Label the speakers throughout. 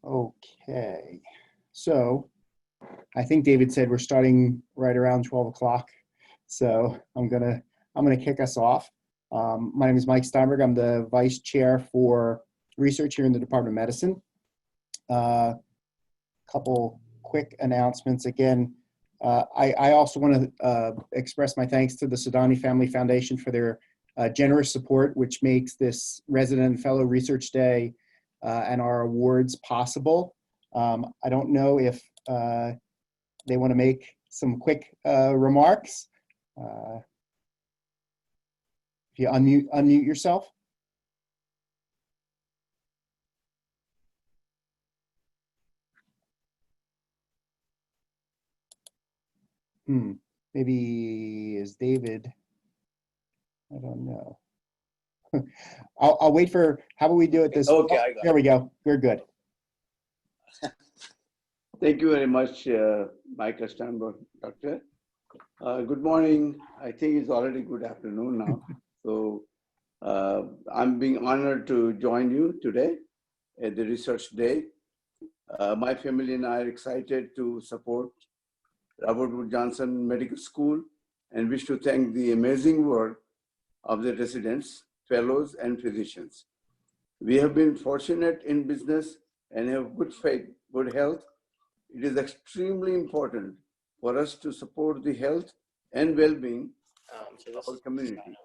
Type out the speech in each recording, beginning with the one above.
Speaker 1: Okay, so I think David said we're starting right around 12 o'clock. So I'm gonna kick us off. My name is Mike Steinberg. I'm the Vice Chair for Research here in the Department of Medicine. Couple quick announcements. Again, I also want to express my thanks to the Sudani Family Foundation for their generous support, which makes this Resident and Fellow Research Day and our awards possible. I don't know if they want to make some quick remarks. If you unmute yourself. Maybe is David? I don't know. I'll wait for, how about we do it this way?
Speaker 2: Okay, I got
Speaker 1: There we go. We're good.
Speaker 2: Thank you very much, Mike Steinberg, Doctor. Good morning. I think it's already good afternoon now. So I'm being honored to join you today at the Research Day. My family and I are excited to support Robert Wood Johnson Medical School and wish to thank the amazing work of the residents, fellows, and physicians. We have been fortunate in business and have good faith, good health. It is extremely important for us to support the health and well-being of our community.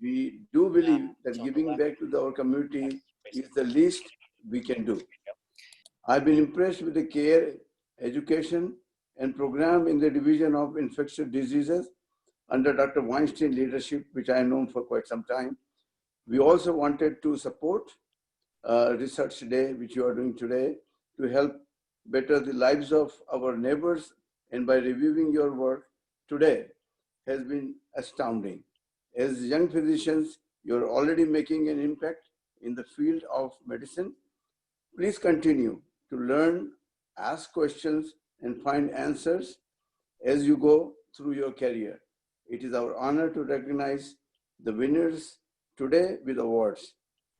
Speaker 2: We do believe that giving back to our community is the least we can do. I've been impressed with the care, education, and program in the Division of Infectious Diseases under Dr. Weinstein's leadership, which I have known for quite some time. We also wanted to support Research Day, which you are doing today, to help better the lives of our neighbors. And by reviewing your work today has been astounding. As young physicians, you're already making an impact in the field of medicine. Please continue to learn, ask questions, and find answers as you go through your career. It is our honor to recognize the winners today with awards.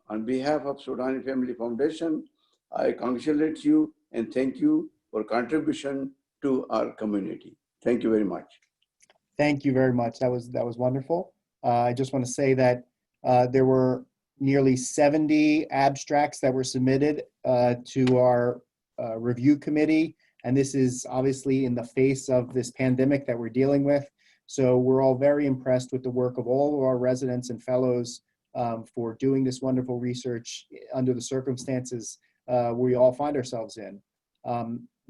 Speaker 2: On behalf of Sudani Family Foundation, I congratulate you and thank you for contribution to our community. Thank you very much.
Speaker 1: Thank you very much. That was wonderful. I just want to say that there were nearly 70 abstracts that were submitted to our review committee. And this is obviously in the face of this pandemic that we're dealing with. So we're all very impressed with the work of all of our residents and fellows for doing this wonderful research under the circumstances we all find ourselves in.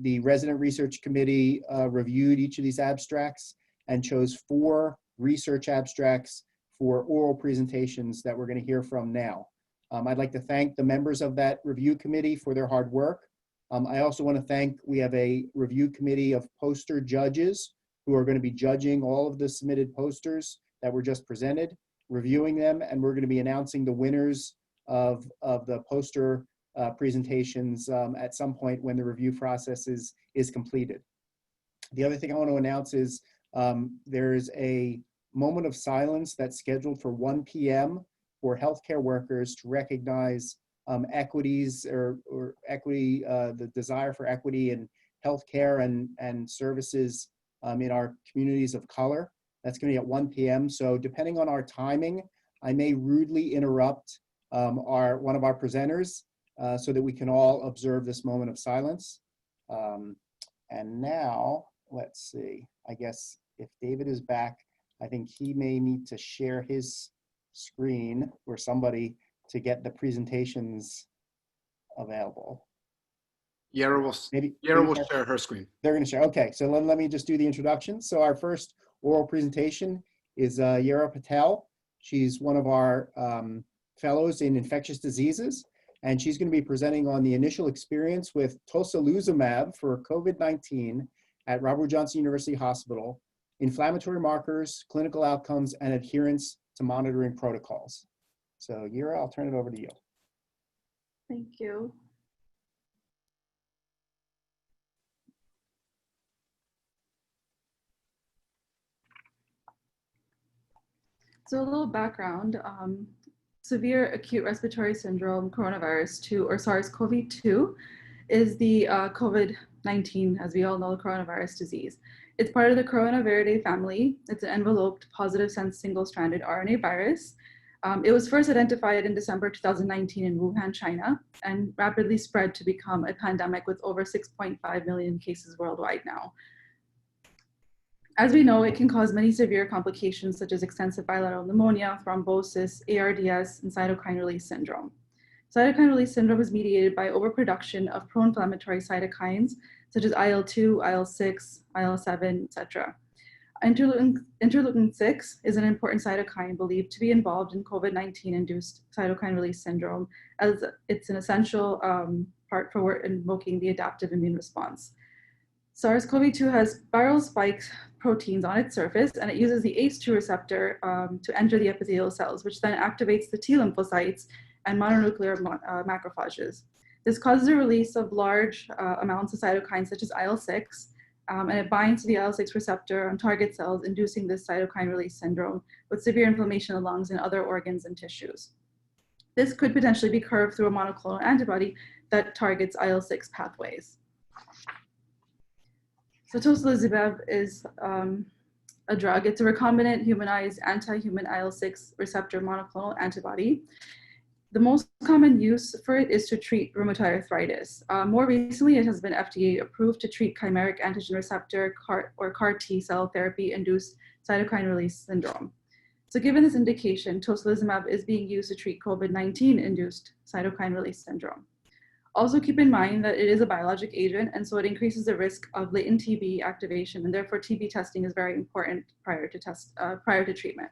Speaker 1: The Resident Research Committee reviewed each of these abstracts and chose 4 research abstracts for oral presentations that we're going to hear from now. I'd like to thank the members of that review committee for their hard work. I also want to thank, we have a review committee of poster judges who are going to be judging all of the submitted posters that were just presented, reviewing them, and we're going to be announcing the winners of the poster presentations at some point when the review process is completed. The other thing I want to announce is there is a moment of silence that's scheduled for 1 p.m. for healthcare workers to recognize equities or equity, the desire for equity in healthcare and services in our communities of color. That's going to be at 1 p.m. So depending on our timing, I may rudely interrupt one of our presenters so that we can all observe this moment of silence. And now, let's see, I guess if David is back, I think he may need to share his screen or somebody to get the presentations available.
Speaker 3: Yara will share her screen.
Speaker 1: They're going to share. Okay, so let me just do the introduction. So our first oral presentation is Yara Patel. She's one of our fellows in infectious diseases, and she's going to be presenting on the initial experience with Tocilizumab for COVID-19 at Robert Wood Johnson University Hospital, inflammatory markers, clinical outcomes, and adherence to monitoring protocols. So Yara, I'll turn it over to you.
Speaker 4: Thank you. So a little background, severe acute respiratory syndrome, coronavirus 2, or SARS-CoV-2, is the COVID-19, as we all know, the coronavirus disease. It's part of the Coronaviridae family. It's an enveloped positive sense single-stranded RNA virus. It was first identified in December 2019 in Wuhan, China, and rapidly spread to become a pandemic with over 6.5 million cases worldwide now. As we know, it can cause many severe complications such as extensive bilateral pneumonia, thrombosis, ARDS, and cytokine release syndrome. Cytokine release syndrome is mediated by overproduction of pro-inflammatory cytokines such as IL-2, IL-6, IL-7, etc. Interleukin 6 is an important cytokine believed to be involved in COVID-19 induced cytokine release syndrome, as it's an essential part for invoking the adaptive immune response. SARS-CoV-2 has viral spike proteins on its surface, and it uses the ACE2 receptor to enter the epithelial cells, which then activates the T lymphocytes and mononuclear macrophages. This causes a release of large amounts of cytokines such as IL-6, and it binds to the IL-6 receptor on target cells, inducing this cytokine release syndrome with severe inflammation in the lungs and other organs and tissues. This could potentially be curbed through a monoclonal antibody that targets IL-6 pathways. So tocilizumab is a drug. It's a recombinant humanized anti-human IL-6 receptor monoclonal antibody. The most common use for it is to treat rheumatoid arthritis. More recently, it has been FDA approved to treat chimeric antigen receptor or CAR T cell therapy induced cytokine release syndrome. So given this indication, tocilizumab is being used to treat COVID-19 induced cytokine release syndrome. Also keep in mind that it is a biologic agent, and so it increases the risk of latent TB activation, and therefore TB testing is very important prior to treatment.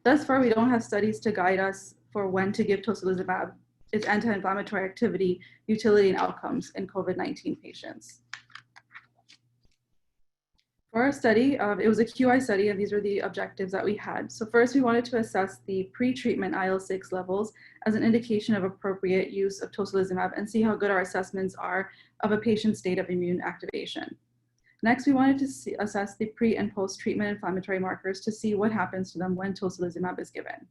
Speaker 4: Thus far, we don't have studies to guide us for when to give tocilizumab, its anti-inflammatory activity, utility, and outcomes in COVID-19 patients. For our study, it was a QI study, and these are the objectives that we had. So first, we wanted to assess the pre-treatment IL-6 levels as an indication of appropriate use of tocilizumab and see how good our assessments are of a patient's state of immune activation. Next, we wanted to assess the pre and post-treatment inflammatory markers to see what happens to them when tocilizumab is given.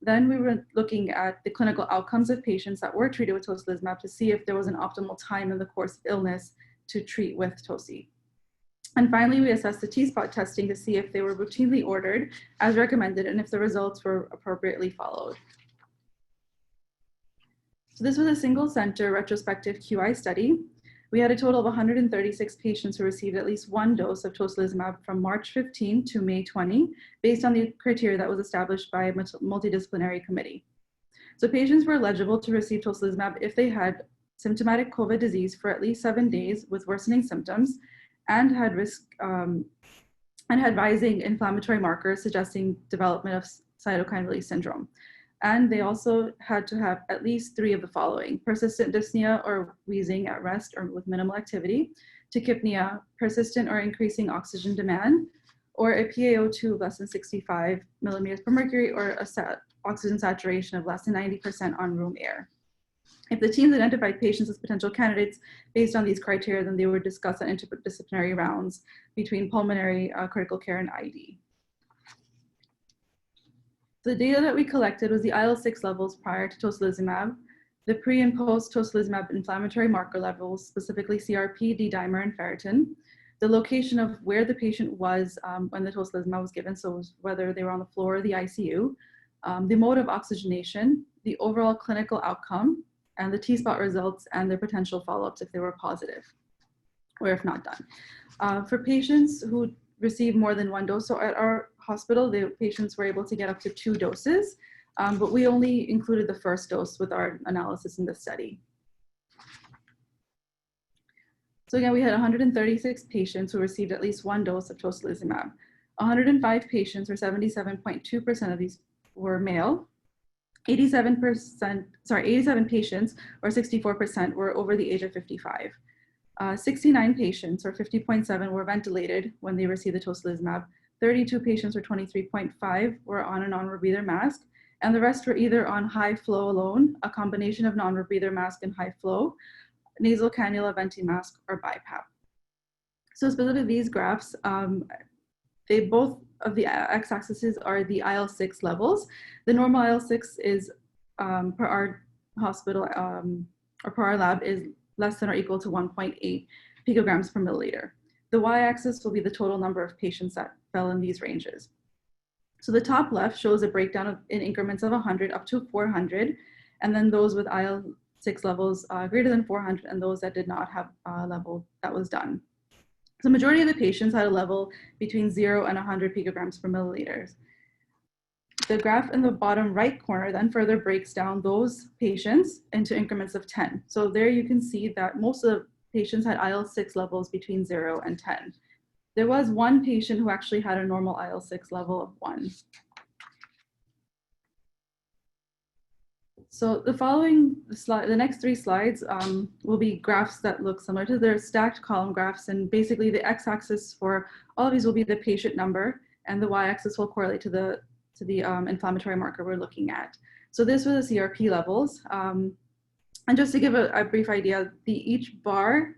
Speaker 4: Then we were looking at the clinical outcomes of patients that were treated with tocilizumab to see if there was an optimal time in the course of illness to treat with toci. And finally, we assessed the T-spot testing to see if they were routinely ordered as recommended and if the results were appropriately followed. So this was a single center retrospective QI study. We had a total of 136 patients who received at least one dose of tocilizumab from March 15 to May 20, based on the criteria that was established by a multidisciplinary committee. So patients were eligible to receive tocilizumab if they had symptomatic COVID disease for at least 7 days with worsening symptoms and had rising inflammatory markers suggesting development of cytokine release syndrome. And they also had to have at least 3 of the following: persistent dyspnea or wheezing at rest or with minimal activity, tachypnea, persistent or increasing oxygen demand, or a PaO2 less than 65 millimeters per mercury, or a oxygen saturation of less than 90% on room air. If the teams identified patients as potential candidates based on these criteria, then they would discuss on interdisciplinary rounds between pulmonary, critical care, and ID. The data that we collected was the IL-6 levels prior to tocilizumab, the pre and post tocilizumab inflammatory marker levels, specifically CRP, D-dimer, and ferritin, the location of where the patient was when the tocilizumab was given, so whether they were on the floor or the ICU, the mode of oxygenation, the overall clinical outcome, and the T-spot results and their potential follow-ups if they were positive or if not done. For patients who received more than 1 dose, so at our hospital, the patients were able to get up to 2 doses, but we only included the first dose with our analysis in this study. So again, we had 136 patients who received at least 1 dose of tocilizumab. 105 patients, or 77.2% of these, were male. 87 patients, or 64%, were over the age of 55. 69 patients, or 50.7%, were ventilated when they received the tocilizumab. 32 patients, or 23.5%, were on a non-rebreather mask, and the rest were either on high flow alone, a combination of non-rebreather mask and high flow, nasal cannula, venti mask, or BiPAP. So specifically these graphs, they both of the x-axes are the IL-6 levels. The normal IL-6 is, per our hospital or per our lab is less than or equal to 1.8 picograms per milliliter. The y-axis will be the total number of patients that fell in these ranges. So the top left shows a breakdown in increments of 100 up to 400, and then those with IL-6 levels greater than 400 and those that did not have a level that was done. So the majority of the patients had a level between 0 and 100 picograms per milliliters. The graph in the bottom right corner then further breaks down those patients into increments of 10. So there you can see that most of the patients had IL-6 levels between 0 and 10. There was one patient who actually had a normal IL-6 level of 1. So the next 3 slides will be graphs that look similar to their stacked column graphs, and basically the x-axis for all of these will be the patient number, and the y-axis will correlate to the inflammatory marker we're looking at. So this was the CRP levels, and just to give a brief idea, each bar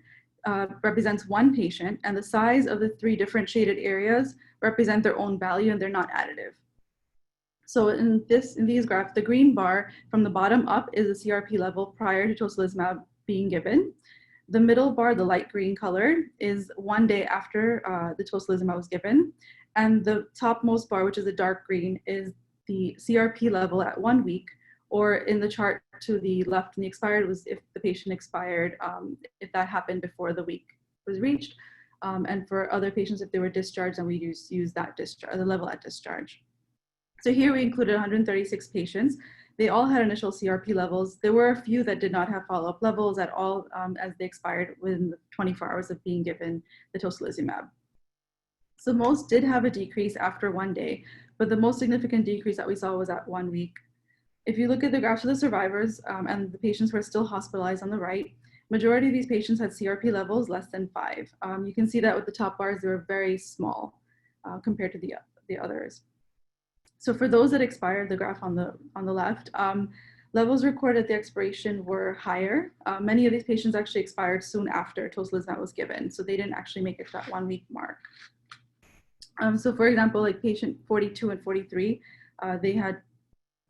Speaker 4: represents one patient, and the size of the 3 different shaded areas represent their own value, and they're not additive. So in these graphs, the green bar from the bottom up is the CRP level prior to tocilizumab being given. The middle bar, the light green color, is 1 day after the tocilizumab was given. And the topmost bar, which is the dark green, is the CRP level at 1 week, or in the chart to the left, and the expired was if the patient expired, if that happened before the week was reached. And for other patients, if they were discharged, then we use that discharge, the level at discharge. So here we included 136 patients. They all had initial CRP levels. There were a few that did not have follow-up levels at all as they expired within the 24 hours of being given the tocilizumab. So most did have a decrease after 1 day, but the most significant decrease that we saw was at 1 week. If you look at the graphs of the survivors and the patients who are still hospitalized on the right, majority of these patients had CRP levels less than 5. You can see that with the top bars, they were very small compared to the others. So for those that expired, the graph on the left, levels recorded at the expiration were higher. Many of these patients actually expired soon after tocilizumab was given, so they didn't actually make it to that 1 week mark. So for example, like patient 42 and 43, they had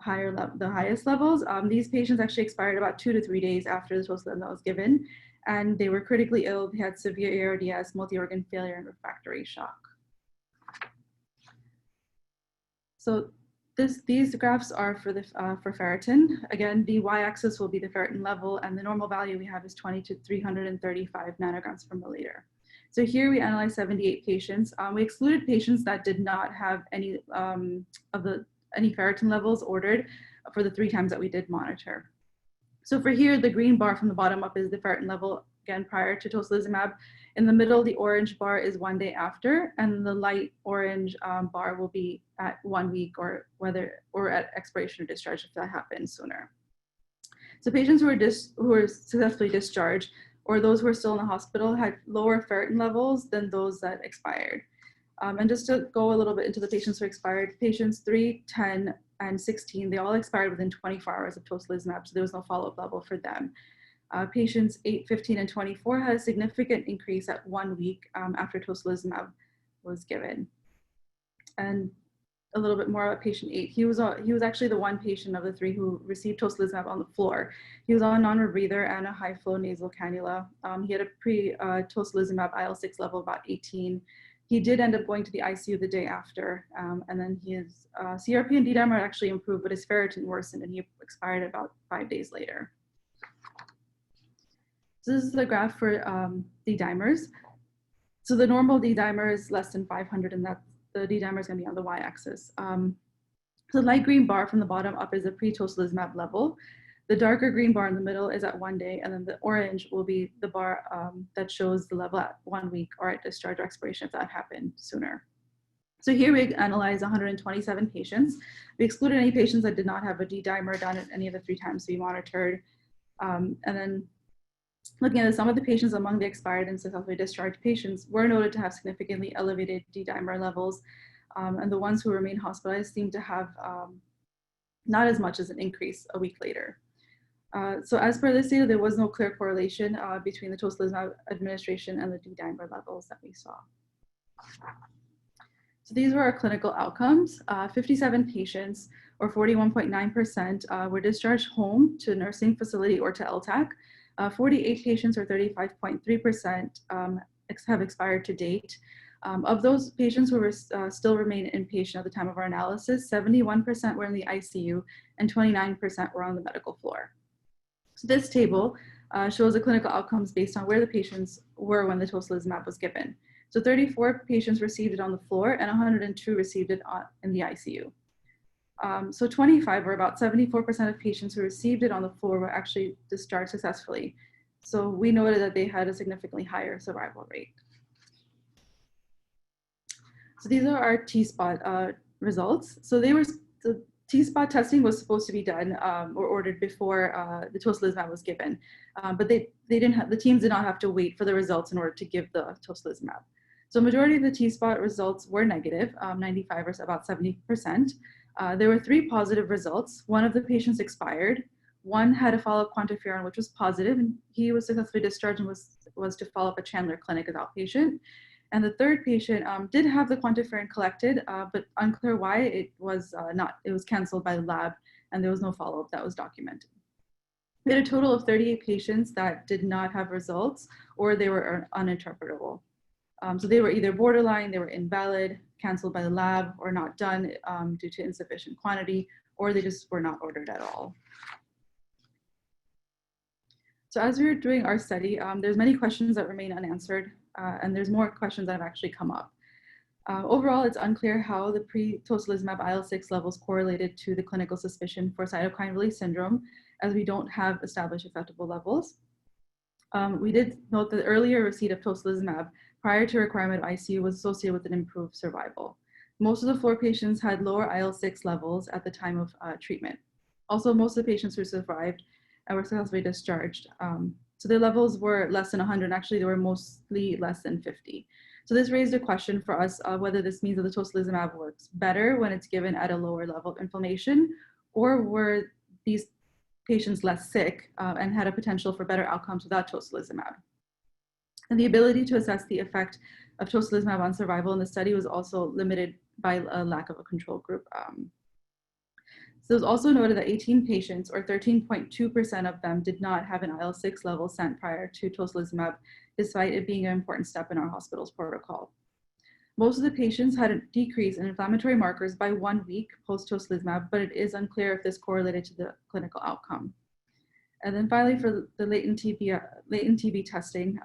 Speaker 4: the highest levels. These patients actually expired about 2 to 3 days after the tocilizumab was given, and they were critically ill. They had severe ARDS, multi-organ failure, and refractory shock. So these graphs are for ferritin. Again, the y-axis will be the ferritin level, and the normal value we have is 20 to 335 nanograms per milliliter. So here we analyzed 78 patients. We excluded patients that did not have any ferritin levels ordered for the 3 times that we did monitor. So for here, the green bar from the bottom up is the ferritin level, again, prior to tocilizumab. In the middle, the orange bar is 1 day after, and the light orange bar will be at 1 week or at expiration or discharge if that happens sooner. So patients who were successfully discharged or those who are still in the hospital had lower ferritin levels than those that expired. And just to go a little bit into the patients who expired, patients 3, 10, and 16, they all expired within 24 hours of tocilizumab, so there was no follow-up level for them. Patients 8, 15, and 24 had a significant increase at 1 week after tocilizumab was given. And a little bit more about patient 8. He was actually the one patient of the 3 who received tocilizumab on the floor. He was on a non-rebreather and a high-flow nasal cannula. He had a pre-tocilizumab IL-6 level about 18. He did end up going to the ICU the day after, and then his CRP and D-dimer actually improved, but his ferritin worsened, and he expired about 5 days later. So this is the graph for D-dimers. So the normal D-dimer is less than 500, and that's the D-dimer is going to be on the y-axis. So the light green bar from the bottom up is a pre-tocilizumab level. The darker green bar in the middle is at 1 day, and then the orange will be the bar that shows the level at 1 week or at discharge or expiration if that happened sooner. So here we analyzed 127 patients. We excluded any patients that did not have a D-dimer done at any of the 3 times we monitored. And then looking at some of the patients among the expired and successfully discharged patients were noted to have significantly elevated D-dimer levels. And the ones who remain hospitalized seem to have not as much as an increase a week later. So as per this data, there was no clear correlation between the tocilizumab administration and the D-dimer levels that we saw. So these were our clinical outcomes. 57 patients, or 41.9%, were discharged home to a nursing facility or to LTAC. 48 patients, or 35.3%, have expired to date. Of those patients who were still remain inpatient at the time of our analysis, 71% were in the ICU and 29% were on the medical floor. So this table shows the clinical outcomes based on where the patients were when the tocilizumab was given. So 34 patients received it on the floor and 102 received it in the ICU. So 25, or about 74% of patients who received it on the floor, were actually discharged successfully. So we noted that they had a significantly higher survival rate. So these are our T-spot results. So the T-spot testing was supposed to be done or ordered before the tocilizumab was given, but the teams did not have to wait for the results in order to give the tocilizumab. So majority of the T-spot results were negative, 95 or about 70%. There were 3 positive results. One of the patients expired. One had a follow-up quantiferon, which was positive, and he was successfully discharged and was to follow up at Chandler Clinic as outpatient. And the third patient did have the quantiferon collected, but unclear why it was canceled by the lab, and there was no follow-up that was documented. We had a total of 38 patients that did not have results, or they were uninterpretable. So they were either borderline, they were invalid, canceled by the lab, or not done due to insufficient quantity, or they just were not ordered at all. So as we were doing our study, there's many questions that remain unanswered, and there's more questions that have actually come up. Overall, it's unclear how the pre-tocilizumab IL-6 levels correlated to the clinical suspicion for cytokine release syndrome, as we don't have established acceptable levels. We did note that the earlier receipt of tocilizumab prior to requirement of ICU was associated with an improved survival. Most of the floor patients had lower IL-6 levels at the time of treatment. Also, most of the patients who survived were successfully discharged. So their levels were less than 100. Actually, they were mostly less than 50. So this raised a question for us whether this means that the tocilizumab works better when it's given at a lower level of inflammation, or were these patients less sick and had a potential for better outcomes without tocilizumab. And the ability to assess the effect of tocilizumab on survival in the study was also limited by a lack of a control group. So it was also noted that 18 patients, or 13.2% of them, did not have an IL-6 level sent prior to tocilizumab, despite it being an important step in our hospital's protocol. Most of the patients had a decrease in inflammatory markers by 1 week post-tocilizumab, but it is unclear if this correlated to the clinical outcome. And then finally, for the latent TB testing,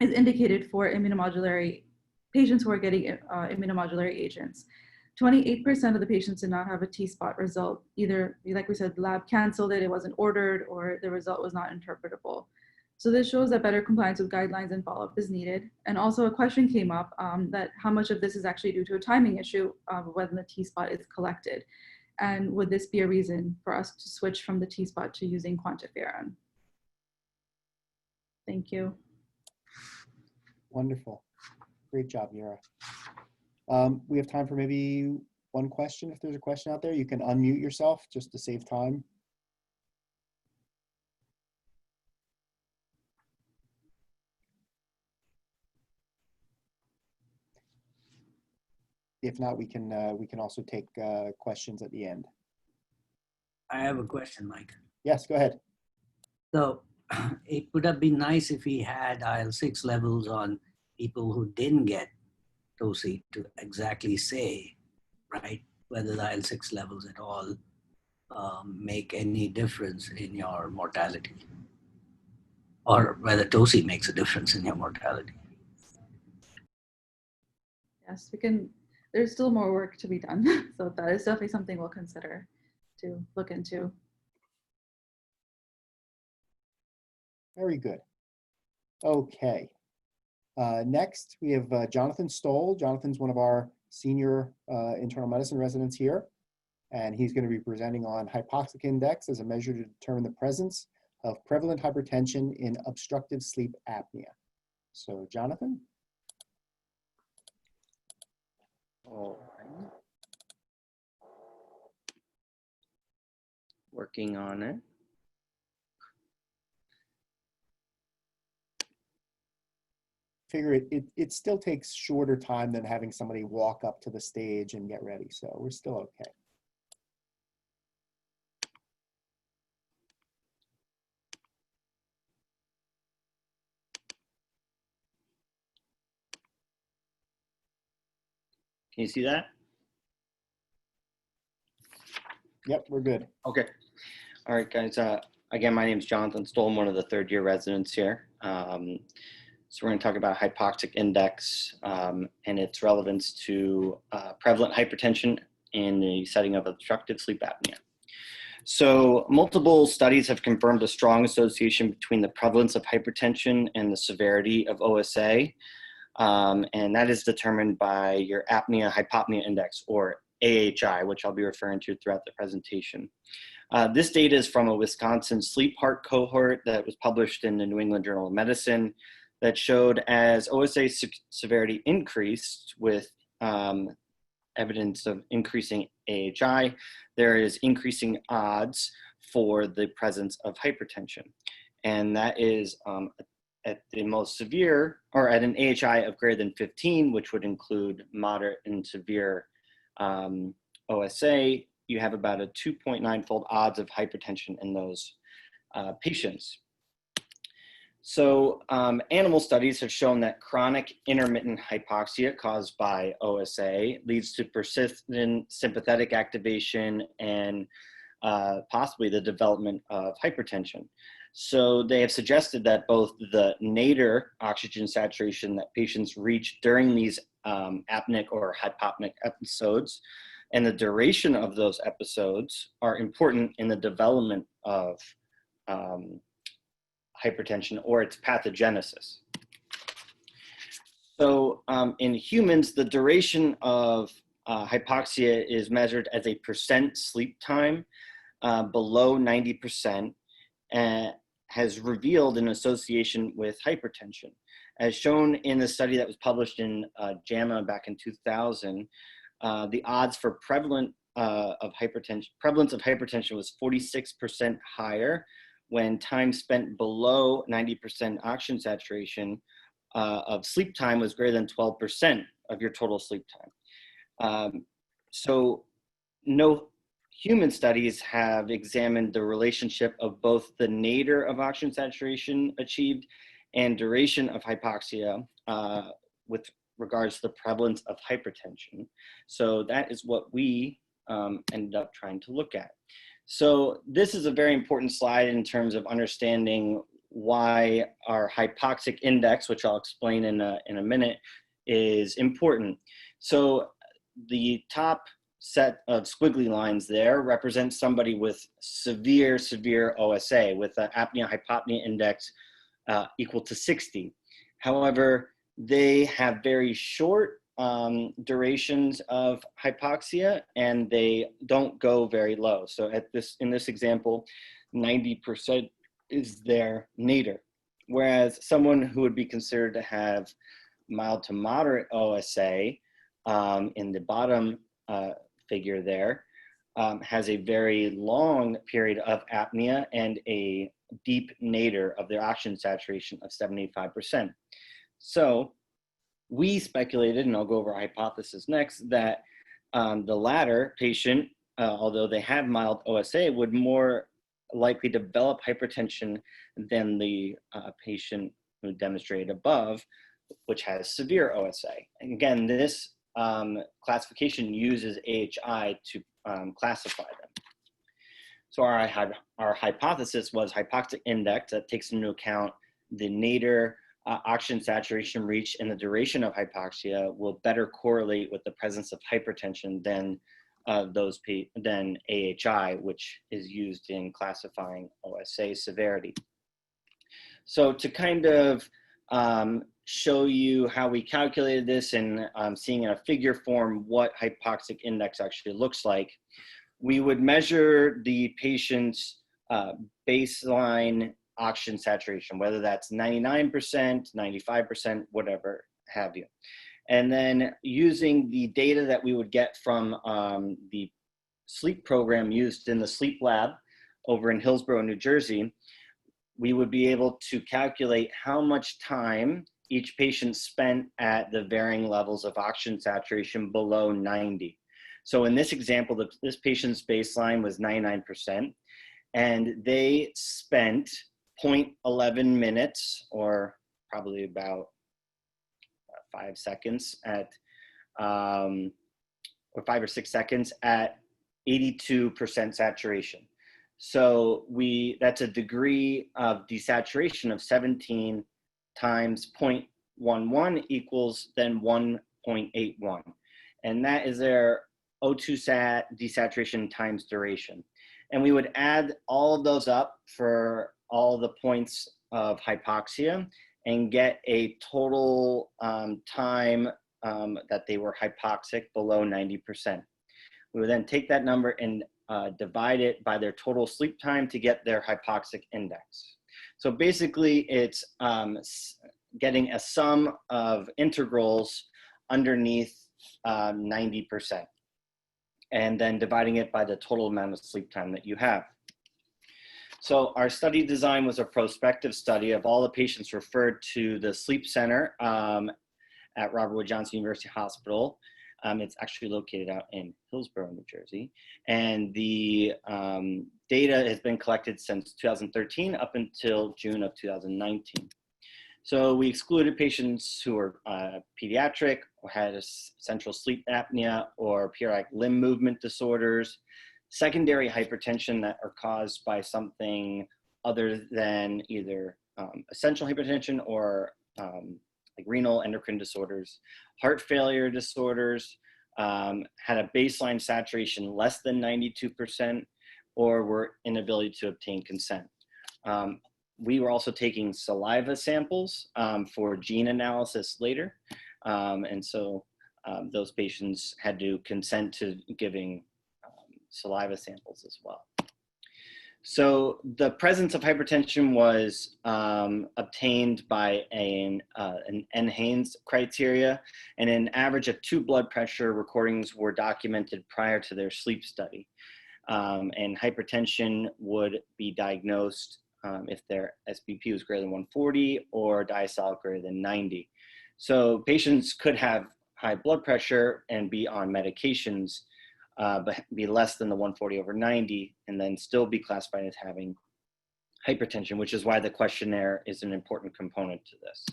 Speaker 4: is indicated for immunomodulatory patients who are getting immunomodulatory agents. 28% of the patients did not have a T-spot result. Either, like we said, the lab canceled it, it wasn't ordered, or the result was not interpretable. So this shows that better compliance with guidelines and follow-up is needed. And also a question came up that how much of this is actually due to a timing issue of when the T-spot is collected. And would this be a reason for us to switch from the T-spot to using quantiferon? Thank you.
Speaker 1: Wonderful. Great job, Yura. We have time for maybe one question. If there's a question out there, you can unmute yourself just to save time. If not, we can also take questions at the end.
Speaker 5: I have a question, Mike.
Speaker 1: Yes, go ahead.
Speaker 5: So it would have been nice if we had IL-6 levels on people who didn't get TOCI to exactly say, right, whether the IL-6 levels at all make any difference in your mortality, or whether TOCI makes a difference in your mortality.
Speaker 4: Yes, we can. There's still more work to be done. So that is definitely something we'll consider to look into.
Speaker 1: Very good. Okay. Next, we have Jonathan Stoll. Jonathan's one of our senior internal medicine residents here, and he's going to be presenting on hypoxic index as a measure to determine the presence of prevalent hypertension in obstructive sleep apnea. So, Jonathan?
Speaker 6: All right. Working on it.
Speaker 1: Figure it still takes shorter time than having somebody walk up to the stage and get ready, so we're still okay.
Speaker 6: Can you see that?
Speaker 1: Yep, we're good.
Speaker 6: Okay. All right, guys. Again, my name is Jonathan Stoll. I'm one of the third-year residents here. So we're going to talk about hypoxic index and its relevance to prevalent hypertension in the setting of obstructive sleep apnea. So multiple studies have confirmed a strong association between the prevalence of hypertension and the severity of OSA. And that is determined by your apnea-hypopnea index, or AHI, which I'll be referring to throughout the presentation. This data is from a Wisconsin sleep heart cohort that was published in the New England Journal of Medicine that showed as OSA severity increased with evidence of increasing AHI, there is increasing odds for the presence of hypertension. And that is at the most severe, or at an AHI of greater than 15, which would include moderate and severe OSA, you have about a 2.9-fold odds of hypertension in those patients. So animal studies have shown that chronic intermittent hypoxia caused by OSA leads to persistent sympathetic activation and possibly the development of hypertension. So they have suggested that both the nadir oxygen saturation that patients reach during these apneic or hypopneic episodes and the duration of those episodes are important in the development of hypertension or its pathogenesis. So in humans, the duration of hypoxia is measured as a percent sleep time below 90% and has revealed an association with hypertension. As shown in the study that was published in JAMA back in 2000, the odds for prevalence of hypertension was 46% higher when time spent below 90% oxygen saturation of sleep time was greater than 12% of your total sleep time. So no human studies have examined the relationship of both the nadir of oxygen saturation achieved and duration of hypoxia with regards to the prevalence of hypertension. So that is what we ended up trying to look at. So this is a very important slide in terms of understanding why our hypoxic index, which I'll explain in a minute, is important. So the top set of squiggly lines there represent somebody with severe OSA with an apnea-hypopnea index equal to 60. However, they have very short durations of hypoxia and they don't go very low. So in this example, 90% is their nadir. Whereas someone who would be considered to have mild to moderate OSA in the bottom figure there has a very long period of apnea and a deep nadir of their oxygen saturation of 75%. So we speculated, and I'll go over our hypothesis next, that the latter patient, although they have mild OSA, would more likely develop hypertension than the patient who demonstrated above, which has severe OSA. And again, this classification uses AHI to classify them. So our hypothesis was hypoxic index that takes into account the nadir oxygen saturation reached and the duration of hypoxia will better correlate with the presence of hypertension than AHI, which is used in classifying OSA severity. So to kind of show you how we calculated this and seeing in a figure form what hypoxic index actually looks like, we would measure the patient's baseline oxygen saturation, whether that's 99%, 95%, whatever have you. And then using the data that we would get from the sleep program used in the sleep lab over in Hillsborough, New Jersey, we would be able to calculate how much time each patient spent at the varying levels of oxygen saturation below 90. So in this example, this patient's baseline was 99%, and they spent 0.11 minutes, or probably about 5 seconds, at or 5 or 6 seconds at 82% saturation. So that's a degree of desaturation of 17 times 0.11 equals then 1.81. And that is their O2 sat desaturation times duration. And we would add all of those up for all the points of hypoxia and get a total time that they were hypoxic below 90%. We would then take that number and divide it by their total sleep time to get their hypoxic index. So basically it's getting a sum of integrals underneath 90%, and then dividing it by the total amount of sleep time that you have. So our study design was a prospective study of all the patients referred to the sleep center at Robert Wood Johnson University Hospital. It's actually located out in Hillsborough, New Jersey. And the data has been collected since 2013 up until June of 2019. So we excluded patients who were pediatric or had a central sleep apnea or periodic limb movement disorders, secondary hypertension that are caused by something other than either essential hypertension or like renal endocrine disorders, heart failure disorders, had a baseline saturation less than 92%, or were inability to obtain consent. We were also taking saliva samples for gene analysis later. And so those patients had to consent to giving saliva samples as well. So the presence of hypertension was obtained by an NHANES criteria, and an average of 2 blood pressure recordings were documented prior to their sleep study. And hypertension would be diagnosed if their SBP was greater than 140 or diastolic greater than 90. So patients could have high blood pressure and be on medications, but be less than the 140/90, and then still be classified as having hypertension, which is why the questionnaire is an important component to this.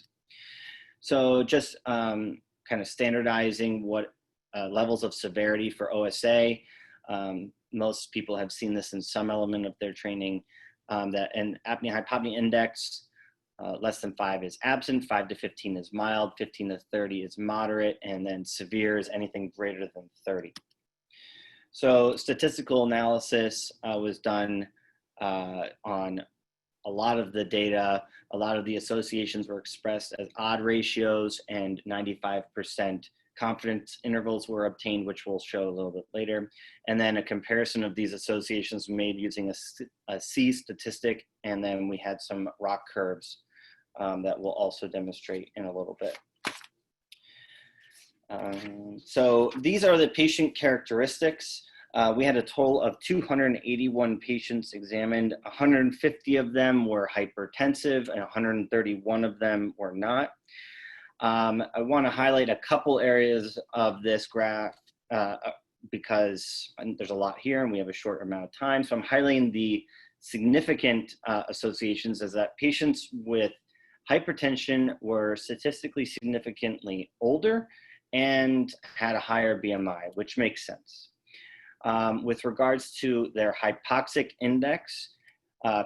Speaker 6: So just kind of standardizing what levels of severity for OSA. Most people have seen this in some element of their training, that an apnea-hypopnea index less than 5 is absent, 5 to 15 is mild, 15 to 30 is moderate, and then severe is anything greater than 30. So statistical analysis was done on a lot of the data. A lot of the associations were expressed as odd ratios, and 95% confidence intervals were obtained, which we'll show a little bit later. And then a comparison of these associations made using a C statistic, and then we had some ROC curves that we'll also demonstrate in a little bit. So these are the patient characteristics. We had a total of 281 patients examined. 150 of them were hypertensive and 131 of them were not. I want to highlight a couple areas of this graph because there's a lot here and we have a short amount of time. So I'm highlighting the significant associations as that patients with hypertension were statistically significantly older and had a higher BMI, which makes sense. With regards to their hypoxic index,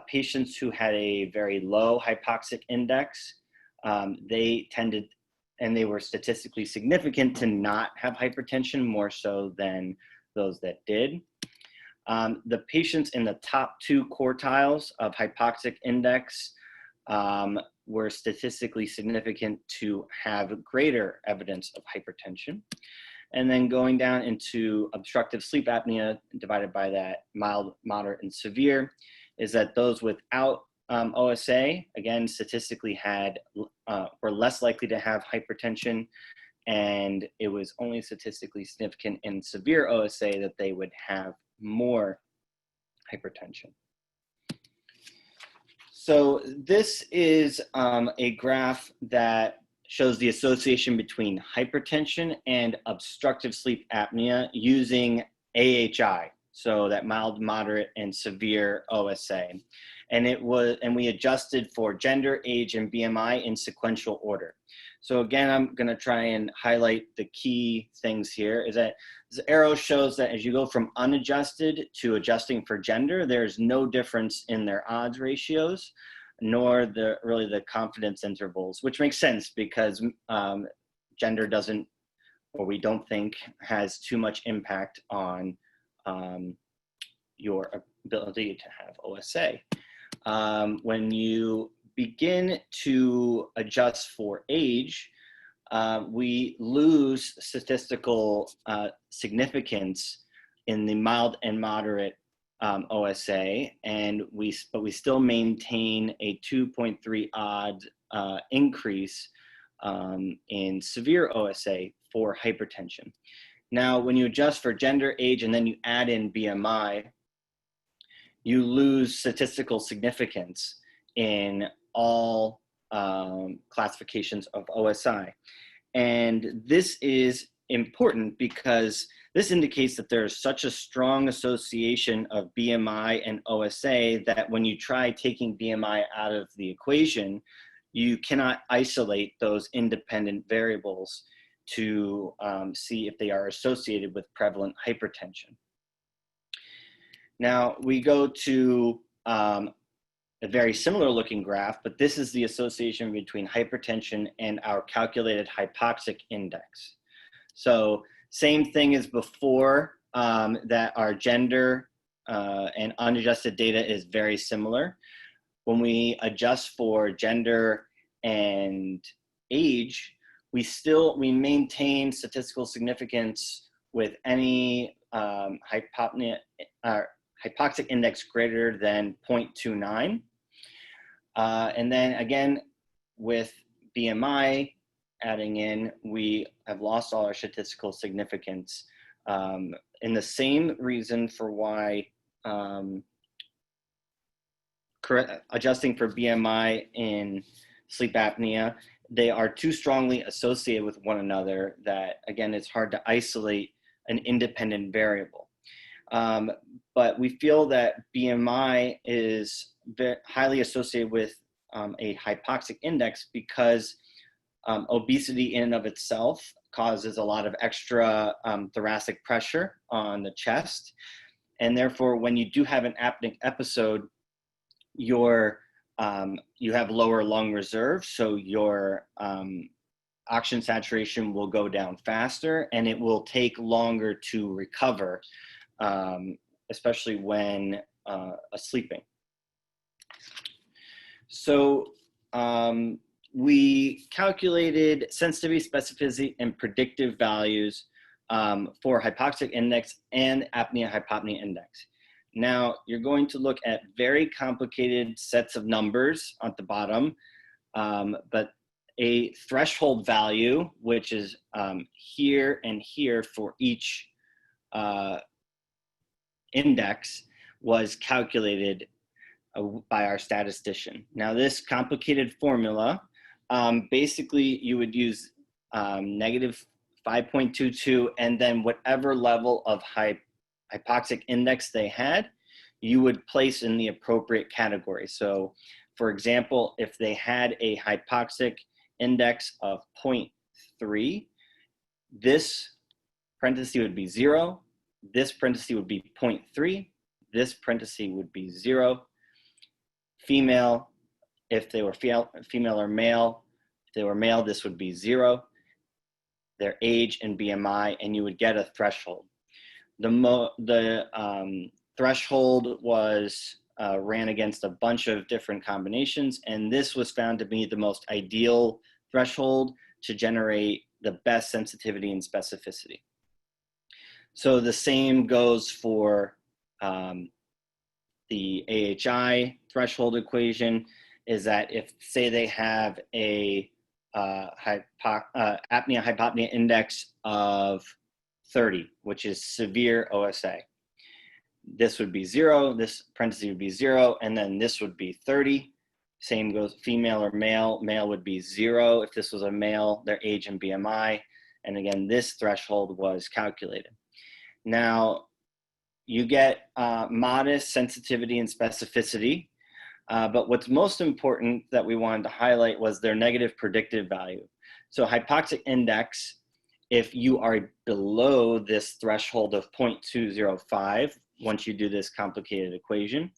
Speaker 6: patients who had a very low hypoxic index, they tended, and they were statistically significant to not have hypertension more so than those that did. The patients in the top 2 quartiles of hypoxic index were statistically significant to have greater evidence of hypertension. And then going down into obstructive sleep apnea divided by that mild, moderate, and severe is that those without OSA, again, statistically were less likely to have hypertension, and it was only statistically significant in severe OSA that they would have more hypertension. So this is a graph that shows the association between hypertension and obstructive sleep apnea using AHI. So that mild, moderate, and severe OSA. And we adjusted for gender, age, and BMI in sequential order. So again, I'm going to try and highlight the key things here is that this arrow shows that as you go from unadjusted to adjusting for gender, there's no difference in their odds ratios, nor really the confidence intervals, which makes sense because gender doesn't, or we don't think, has too much impact on your ability to have OSA. When you begin to adjust for age, we lose statistical significance in the mild and moderate OSA, but we still maintain a 2.3 odd increase in severe OSA for hypertension. Now, when you adjust for gender, age, and then you add in BMI, you lose statistical significance in all classifications of OSI. And this is important because this indicates that there is such a strong association of BMI and OSA that when you try taking BMI out of the equation, you cannot isolate those independent variables to see if they are associated with prevalent hypertension. Now we go to a very similar looking graph, but this is the association between hypertension and our calculated hypoxic index. So same thing as before, that our gender and unadjusted data is very similar. When we adjust for gender and age, we maintain statistical significance with any hypoxic index greater than 0.29. And then again, with BMI adding in, we have lost all our statistical significance. And the same reason for why adjusting for BMI in sleep apnea, they are too strongly associated with one another that, again, it's hard to isolate an independent variable. But we feel that BMI is highly associated with a hypoxic index because obesity in and of itself causes a lot of extra thoracic pressure on the chest. And therefore, when you do have an apneic episode, you have lower lung reserve, so your oxygen saturation will go down faster and it will take longer to recover, especially when sleeping. So we calculated sensitivity, specificity, and predictive values for hypoxic index and apnea-hypopnea index. Now, you're going to look at very complicated sets of numbers at the bottom, but a threshold value, which is here and here for each index, was calculated by our statistician. Now, this complicated formula, basically you would use negative 5.22 and then whatever level of hypoxic index they had, you would place in the appropriate category. So for example, if they had a hypoxic index of 0.3, this parenthesis would be 0, this parenthesis would be 0.3, this parenthesis would be 0. Female, if they were female or male, if they were male, this would be 0. Their age and BMI, and you would get a threshold. The threshold was ran against a bunch of different combinations, and this was found to be the most ideal threshold to generate the best sensitivity and specificity. So the same goes for the AHI threshold equation, is that if, say, they have a apnea-hypopnea index of 30, which is severe OSA. This would be 0, this parenthesis would be 0, and then this would be 30. Same goes female or male. Male would be 0 if this was a male, their age and BMI. And again, this threshold was calculated. Now, you get modest sensitivity and specificity. But what's most important that we wanted to highlight was their negative predictive value. So hypoxic index, if you are below this threshold of 0.205, once you do this complicated equation,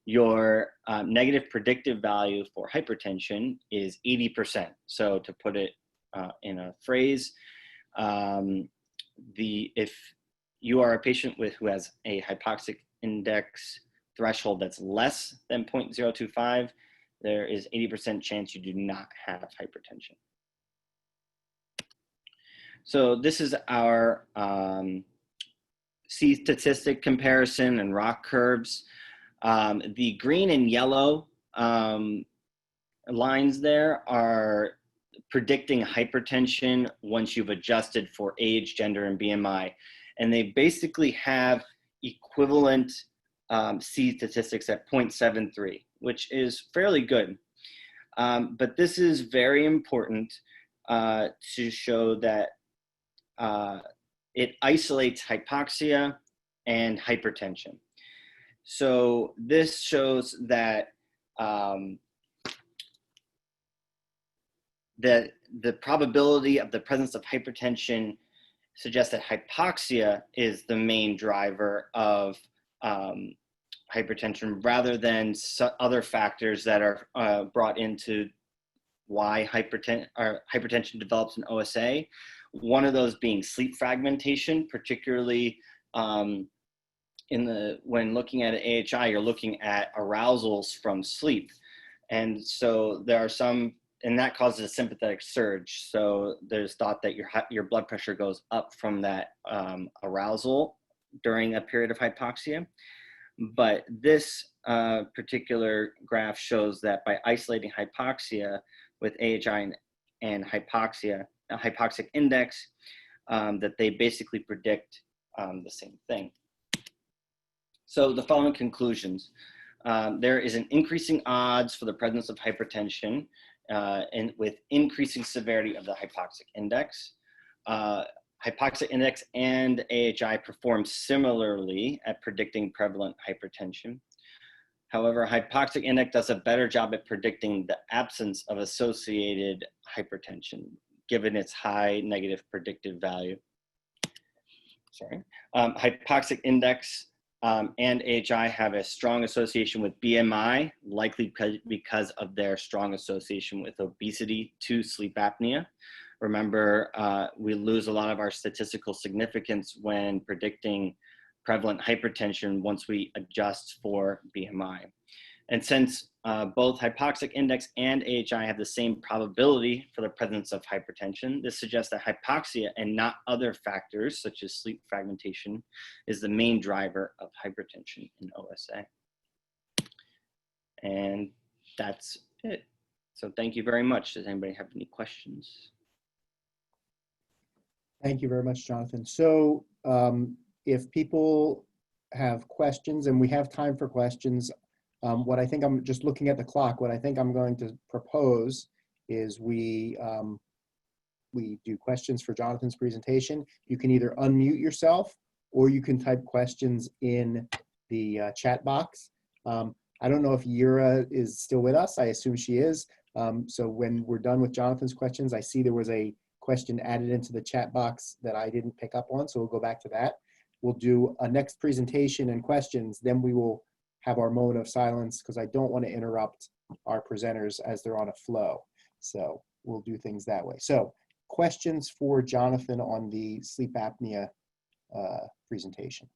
Speaker 6: your negative predictive value for hypertension is 80%. So to put it in a phrase, if you are a patient who has a hypoxic index threshold that's less than 0.025, there is 80% chance you do not have hypertension. So this is our C-statistic comparison and ROC curves. The green and yellow lines there are predicting hypertension once you've adjusted for age, gender, and BMI. And they basically have equivalent C-statistics at 0.73, which is fairly good. But this is very important to show that it isolates hypoxia and hypertension. So this shows that the probability of the presence of hypertension suggests that hypoxia is the main driver of hypertension rather than other factors that are brought into why hypertension develops in OSA. One of those being sleep fragmentation, particularly when looking at an AHI, you're looking at arousals from sleep. And so there are some, and that causes a sympathetic surge. So there's thought that your blood pressure goes up from that arousal during a period of hypoxia. But this particular graph shows that by isolating hypoxia with AHI and hypoxic index, that they basically predict the same thing. So the following conclusions. There is an increasing odds for the presence of hypertension and with increasing severity of the hypoxic index. Hypoxic index and AHI perform similarly at predicting prevalent hypertension. However, hypoxic index does a better job at predicting the absence of associated hypertension, given its high negative predictive value. Hypoxic index and AHI have a strong association with BMI, likely because of their strong association with obesity to sleep apnea. Remember, we lose a lot of our statistical significance when predicting prevalent hypertension once we adjust for BMI. And since both hypoxic index and AHI have the same probability for the presence of hypertension, this suggests that hypoxia and not other factors such as sleep fragmentation is the main driver of hypertension in OSA. And that's it. So thank you very much. Does anybody have any questions?
Speaker 1: Thank you very much, Jonathan. So if people have questions, and we have time for questions, what I think I'm just looking at the clock, what I think I'm going to propose is we do questions for Jonathan's presentation. You can either unmute yourself or you can type questions in the chat box. I don't know if Yura is still with us. I assume she is. So when we're done with Jonathan's questions, I see there was a question added into the chat box that I didn't pick up on, so we'll go back to that. We'll do a next presentation and questions, then we will have our moment of silence because I don't want to interrupt our presenters as they're on a flow. So we'll do things that way. So questions for Jonathan on the sleep apnea presentation.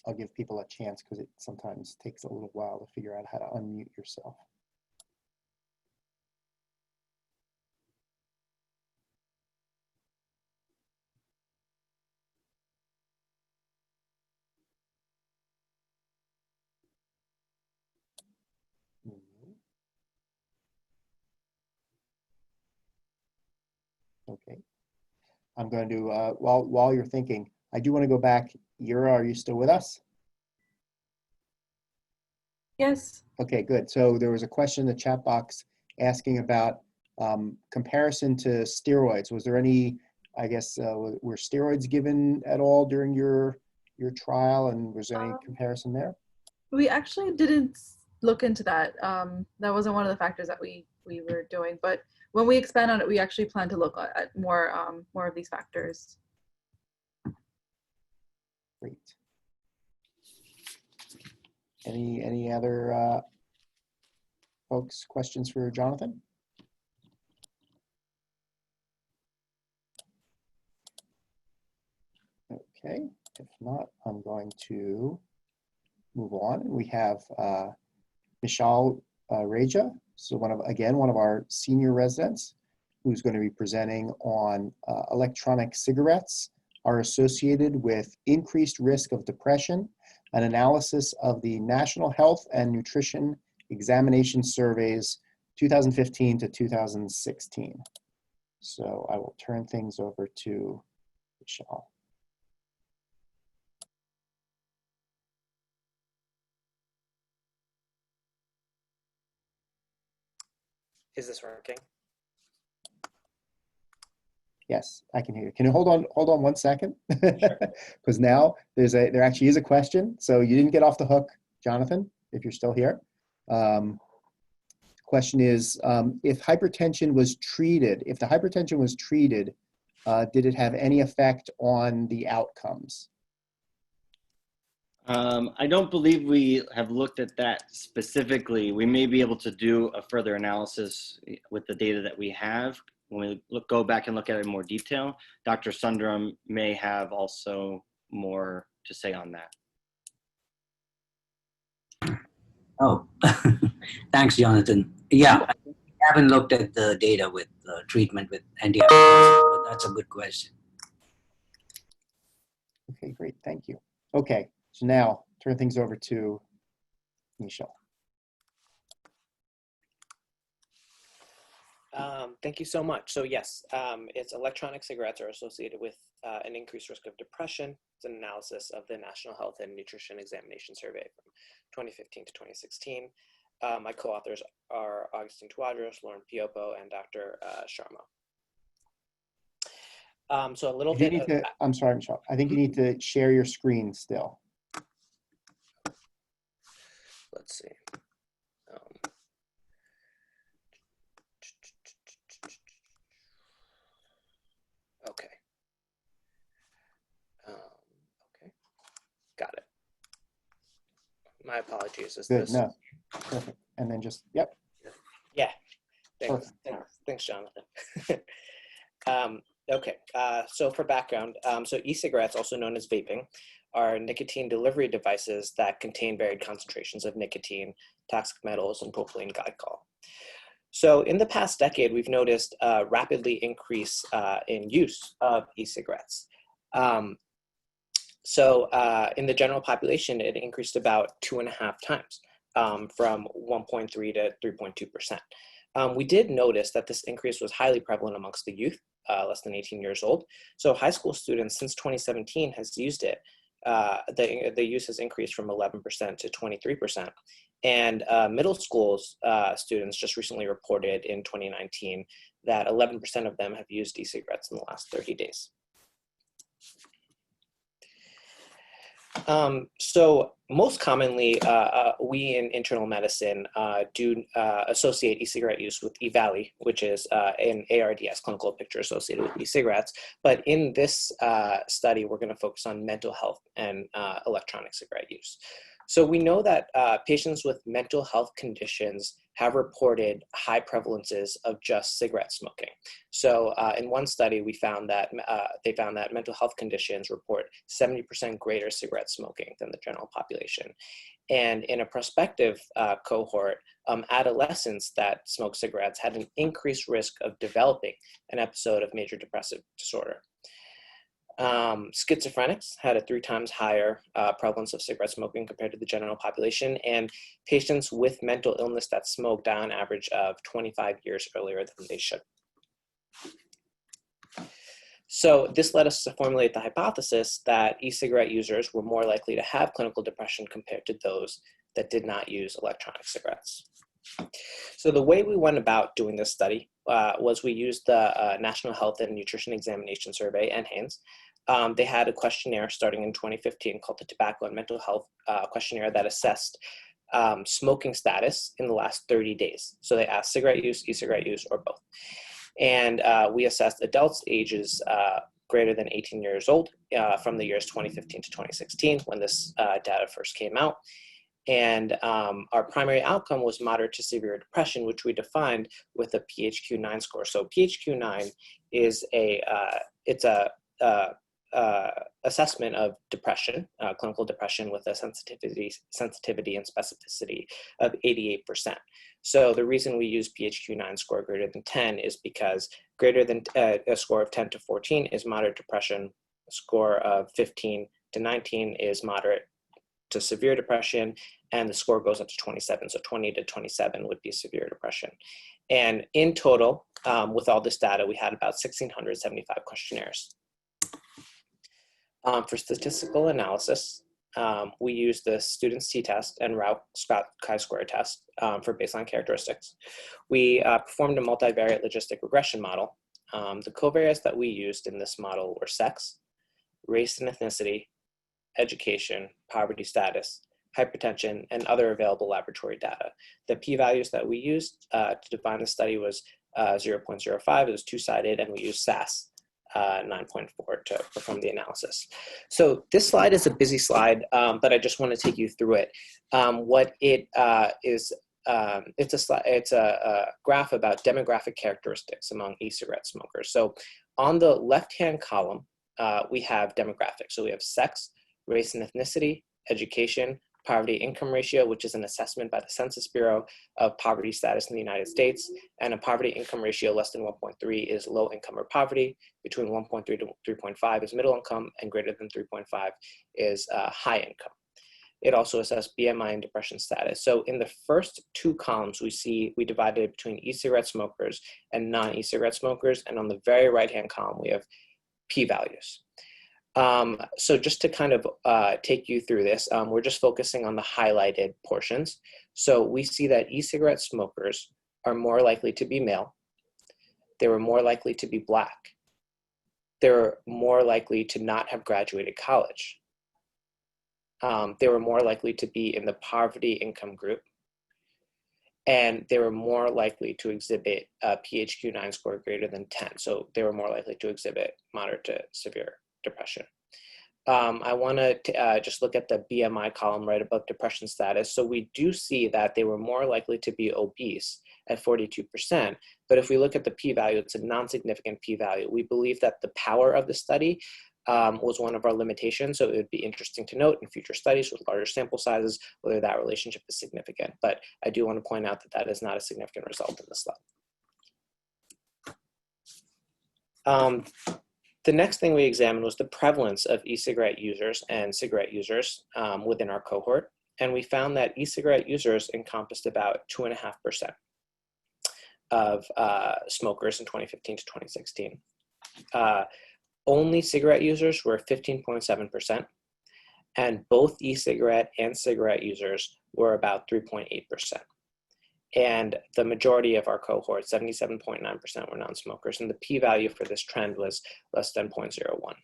Speaker 1: I'll give people a chance because it sometimes takes a little while to figure out how to unmute yourself. Okay. I'm going to, while you're thinking, I do want to go back. Yura, are you still with us?
Speaker 4: Yes.
Speaker 1: Okay, good. So there was a question in the chat box asking about comparison to steroids. Was there any, I guess, were steroids given at all during your trial, and was there any comparison there?
Speaker 4: We actually didn't look into that. That wasn't one of the factors that we were doing, but when we expand on it, we actually plan to look at more of these factors.
Speaker 1: Great. Any other folks, questions for Jonathan? Okay, if not, I'm going to move on. We have Mishal Reja, so one of our senior residents, who's going to be presenting on electronic cigarettes are associated with increased risk of depression, an analysis of the National Health and Nutrition Examination Surveys 2015 to 2016. So I will turn things over to Mishal.
Speaker 7: Is this working?
Speaker 1: Yes, I can hear you. Can you hold on 1 second? Because now there actually is a question. So you didn't get off the hook, Jonathan, if you're still here. Question is, if hypertension was treated, did it have any effect on the outcomes?
Speaker 6: I don't believe we have looked at that specifically. We may be able to do a further analysis with the data that we have. When we go back and look at it in more detail, Dr. Sundaram may have also more to say on that.
Speaker 5: Oh, thanks, Jonathan. Yeah, I haven't looked at the data with treatment with antihypertensive, but that's a good question.
Speaker 1: Okay, great, thank you. Okay, so now turn things over to Mishal.
Speaker 7: Thank you so much. So yes, it's electronic cigarettes are associated with an increased risk of depression. It's an analysis of the National Health and Nutrition Examination Survey from 2015 to 2016. My co-authors are Augustine Tuadros, Lauren Piopo, and Dr. Sharma. So a little bit.
Speaker 1: I'm sorry, Mishal. I think you need to share your screen still.
Speaker 7: Let's see. Okay. Okay. Got it. My apologies. Is
Speaker 1: Good.
Speaker 7: this?
Speaker 1: No. Perfect. And then just, yep.
Speaker 7: Yeah. Thanks, Jonathan. Okay. So for background, so e-cigarettes, also known as vaping, are nicotine delivery devices that contain varied concentrations of nicotine, toxic metals, and propylene glycol. So in the past decade, we've noticed a rapidly increase in use of e-cigarettes. So in the general population, it increased about 2.5 times, from 1.3 to 3.2%. We did notice that this increase was highly prevalent amongst the youth, less than 18 years old. So high school students since 2017 has used it. The use has increased from 11% to 23%. And middle school students just recently reported in 2019 that 11% of them have used e-cigarettes in the last 30 days. So most commonly, we in internal medicine do associate e-cigarette use with EVALI, which is an ARDS, clinical picture associated with e-cigarettes. But in this study, we're going to focus on mental health and electronic cigarette use. So we know that patients with mental health conditions have reported high prevalences of just cigarette smoking. So in one study, we found that they found that mental health conditions report 70% greater cigarette smoking than the general population. And in a prospective cohort, adolescents that smoked cigarettes had an increased risk of developing an episode of major depressive disorder. Schizophrenics had a 3 times higher prevalence of cigarette smoking compared to the general population, and patients with mental illness that smoke die on average of 25 years earlier than they should. So this led us to formulate the hypothesis that e-cigarette users were more likely to have clinical depression compared to those that did not use electronic cigarettes. So the way we went about doing this study was we used the National Health and Nutrition Examination Survey, NHANES. They had a questionnaire starting in 2015 called the Tobacco and Mental Health Questionnaire that assessed smoking status in the last 30 days. So they asked cigarette use, e-cigarette use, or both. And we assessed adults ages greater than 18 years old from the years 2015 to 2016 when this data first came out. And our primary outcome was moderate to severe depression, which we defined with a PHQ-9 score. So PHQ-9 is it's a assessment of depression, clinical depression, with a sensitivity and specificity of 88%. So the reason we use PHQ-9 score greater than 10 is because greater than a score of 10 to 14 is moderate depression. A score of 15 to 19 is moderate to severe depression, and the score goes up to 27. So 20 to 27 would be severe depression. And in total, with all this data, we had about 1,675 questionnaires. For statistical analysis, we used the student's t-test and Rao chi-square test for baseline characteristics. We performed a multivariate logistic regression model. The covariates that we used in this model were sex, race and ethnicity, education, poverty status, hypertension, and other available laboratory data. The p-values that we used to define the study was 0.05. It was two-sided, and we used SAS 9.4 to perform the analysis. So this slide is a busy slide, but I just want to take you through it. What it is, it's a graph about demographic characteristics among e-cigarette smokers. So on the left-hand column, we have demographics. So we have sex, race and ethnicity, education, poverty income ratio, which is an assessment by the Census Bureau of poverty status in the United States, and a poverty income ratio less than 1.3 is low income or poverty, between 1.3 to 3.5 is middle income, and greater than 3.5 is high income. It also assessed BMI and depression status. So in the first two columns, we divided it between e-cigarette smokers and non-e-cigarette smokers, and on the very right-hand column, we have p-values. So just to kind of take you through this, we're just focusing on the highlighted portions. So we see that e-cigarette smokers are more likely to be male. They were more likely to be Black. They're more likely to not have graduated college. They were more likely to be in the poverty income group. And they were more likely to exhibit a PHQ-9 score greater than 10. So they were more likely to exhibit moderate to severe depression. I want to just look at the BMI column right above depression status. So we do see that they were more likely to be obese at 42%. But if we look at the p-value, it's a non-significant p-value. We believe that the power of the study was one of our limitations. So it would be interesting to note in future studies with larger sample sizes whether that relationship is significant. But I do want to point out that that is not a significant result in this slide. The next thing we examined was the prevalence of e-cigarette users and cigarette users within our cohort. And we found that e-cigarette users encompassed about 2.5% of smokers in 2015 to 2016. Only cigarette users were 15.7%, and both e-cigarette and cigarette users were about 3.8%. And the majority of our cohort, 77.9%, were non-smokers, and the p-value for this trend was less than 0.01.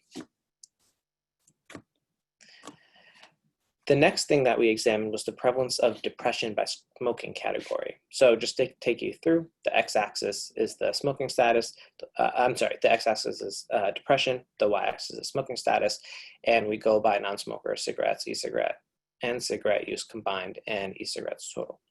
Speaker 7: The next thing that we examined was the prevalence of depression by smoking category. So just to take you through, the x-axis is the smoking status. The x-axis is depression, the y-axis is smoking status, and we go by non-smoker, cigarettes, e-cigarette, and cigarette use combined, and e-cigarettes total.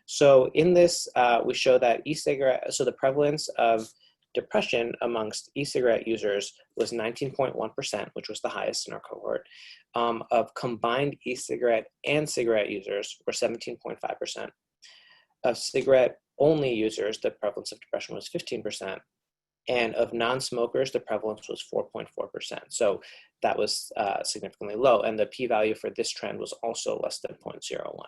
Speaker 7: So in this, we show that e-cigarette, so the prevalence of depression amongst e-cigarette users was 19.1%, which was the highest in our cohort. Of combined e-cigarette and cigarette users were 17.5%. Of cigarette-only users, the prevalence of depression was 15%. And of non-smokers, the prevalence was 4.4%. So that was significantly low. And the p-value for this trend was also less than 0.01.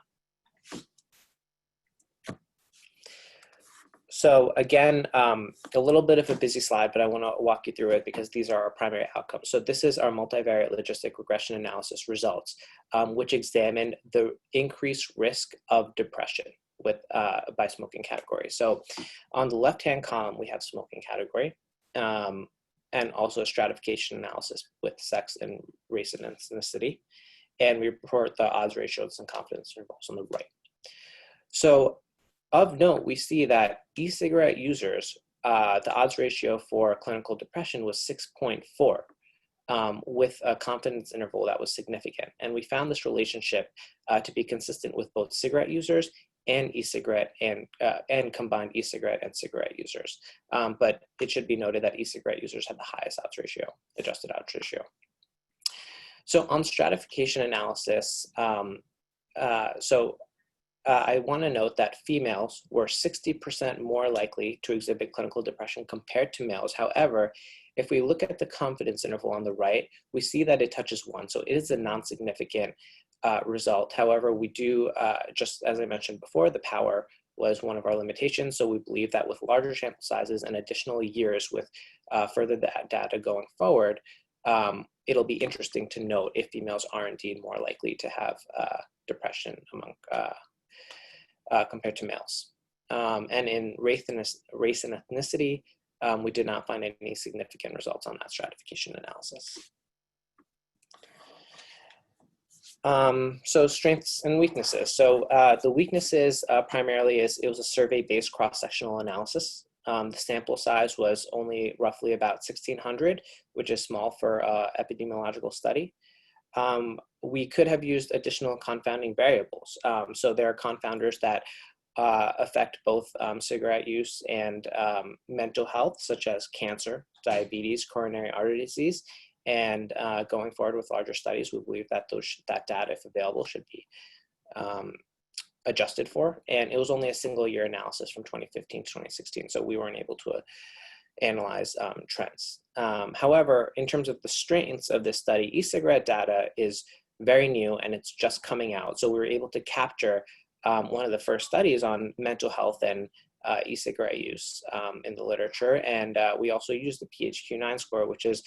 Speaker 7: So again, a little bit of a busy slide, but I want to walk you through it because these are our primary outcomes. So this is our multivariate logistic regression analysis results, which examine the increased risk of depression with by smoking category. So on the left-hand column, we have smoking category, and also a stratification analysis with sex and race and ethnicity. And we report the odds ratios and confidence intervals on the right. So of note, we see that e-cigarette users, the odds ratio for clinical depression was 6.4, with a confidence interval that was significant. And we found this relationship to be consistent with both cigarette users and e-cigarette and combined e-cigarette and cigarette users. But it should be noted that e-cigarette users had the highest odds ratio, adjusted odds ratio. So on stratification analysis, I want to note that females were 60% more likely to exhibit clinical depression compared to males. However, if we look at the confidence interval on the right, we see that it touches 1. So it is a non-significant result. However, we do, just as I mentioned before, the power was one of our limitations. So we believe that with larger sample sizes and additional years with further data going forward, it'll be interesting to note if females are indeed more likely to have depression among compared to males. And in race and ethnicity, we did not find any significant results on that stratification analysis. So strengths and weaknesses. So the weaknesses primarily is it was a survey-based cross-sectional analysis. The sample size was only roughly about 1,600, which is small for an epidemiological study. We could have used additional confounding variables. So there are confounders that affect both cigarette use and mental health, such as cancer, diabetes, coronary artery disease. And going forward with larger studies, we believe that that data, if available, should be adjusted for. And it was only a single year analysis from 2015 to 2016, so we weren't able to analyze trends. However, in terms of the strengths of this study, e-cigarette data is very new and it's just coming out. So we were able to capture one of the first studies on mental health and e-cigarette use in the literature. And we also used the PHQ-9 score, which is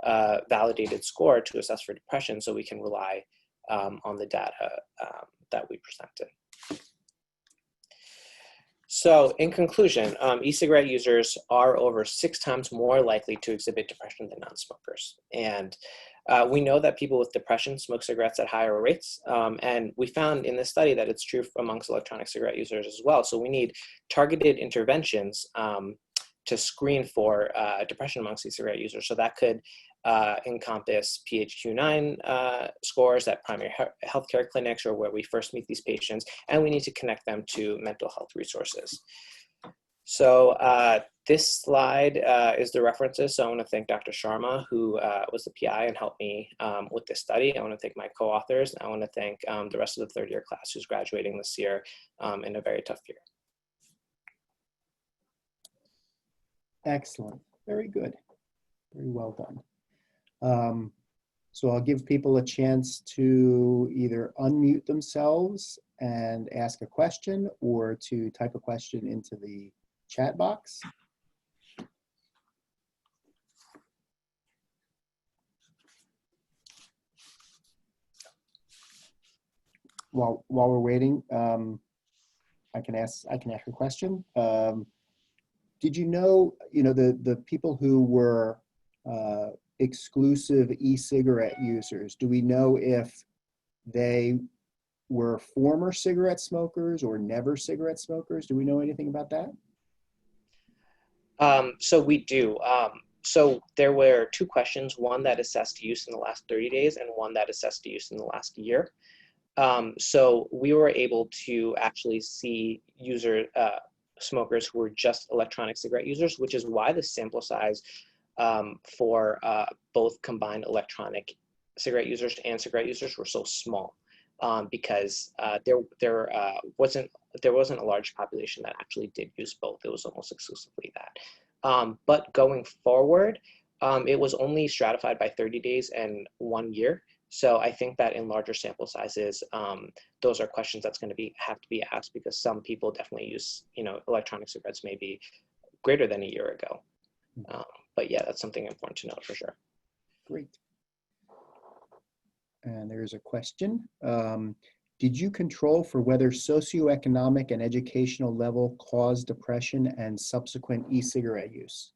Speaker 7: a validated score to assess for depression, so we can rely on the data that we presented. So in conclusion, e-cigarette users are over 6 times more likely to exhibit depression than non-smokers. And we know that people with depression smoke cigarettes at higher rates. And we found in this study that it's true amongst electronic cigarette users as well. So we need targeted interventions to screen for depression amongst e-cigarette users. So that could encompass PHQ-9 scores at primary healthcare clinics or where we first meet these patients, and we need to connect them to mental health resources. So this slide is the references. So I want to thank Dr. Sharma, who was the PI and helped me with this study. I want to thank my co-authors. I want to thank the rest of the third year class who's graduating this year in a very tough year.
Speaker 1: Excellent. Very good. Very well done. So I'll give people a chance to either unmute themselves and ask a question or to type a question into the chat box. While we're waiting, I can ask a question. Did you know, the people who were exclusive e-cigarette users, do we know if they were former cigarette smokers or never cigarette smokers? Do we know anything about that?
Speaker 7: So we do. So there were 2 questions, one that assessed use in the last 30 days and one that assessed use in the last year. So we were able to actually see smokers who were just electronic cigarette users, which is why the sample size for both combined electronic cigarette users and cigarette users were so small, because there wasn't a large population that actually did use both. It was almost exclusively that. But going forward, it was only stratified by 30 days and 1 year. So I think that in larger sample sizes, those are questions that's going to have to be asked, because some people definitely use, electronic cigarettes maybe greater than a year ago. But yeah, that's something important to note for sure.
Speaker 1: Great. And there's a question. Did you control for whether socioeconomic and educational level caused depression and subsequent e-cigarette use?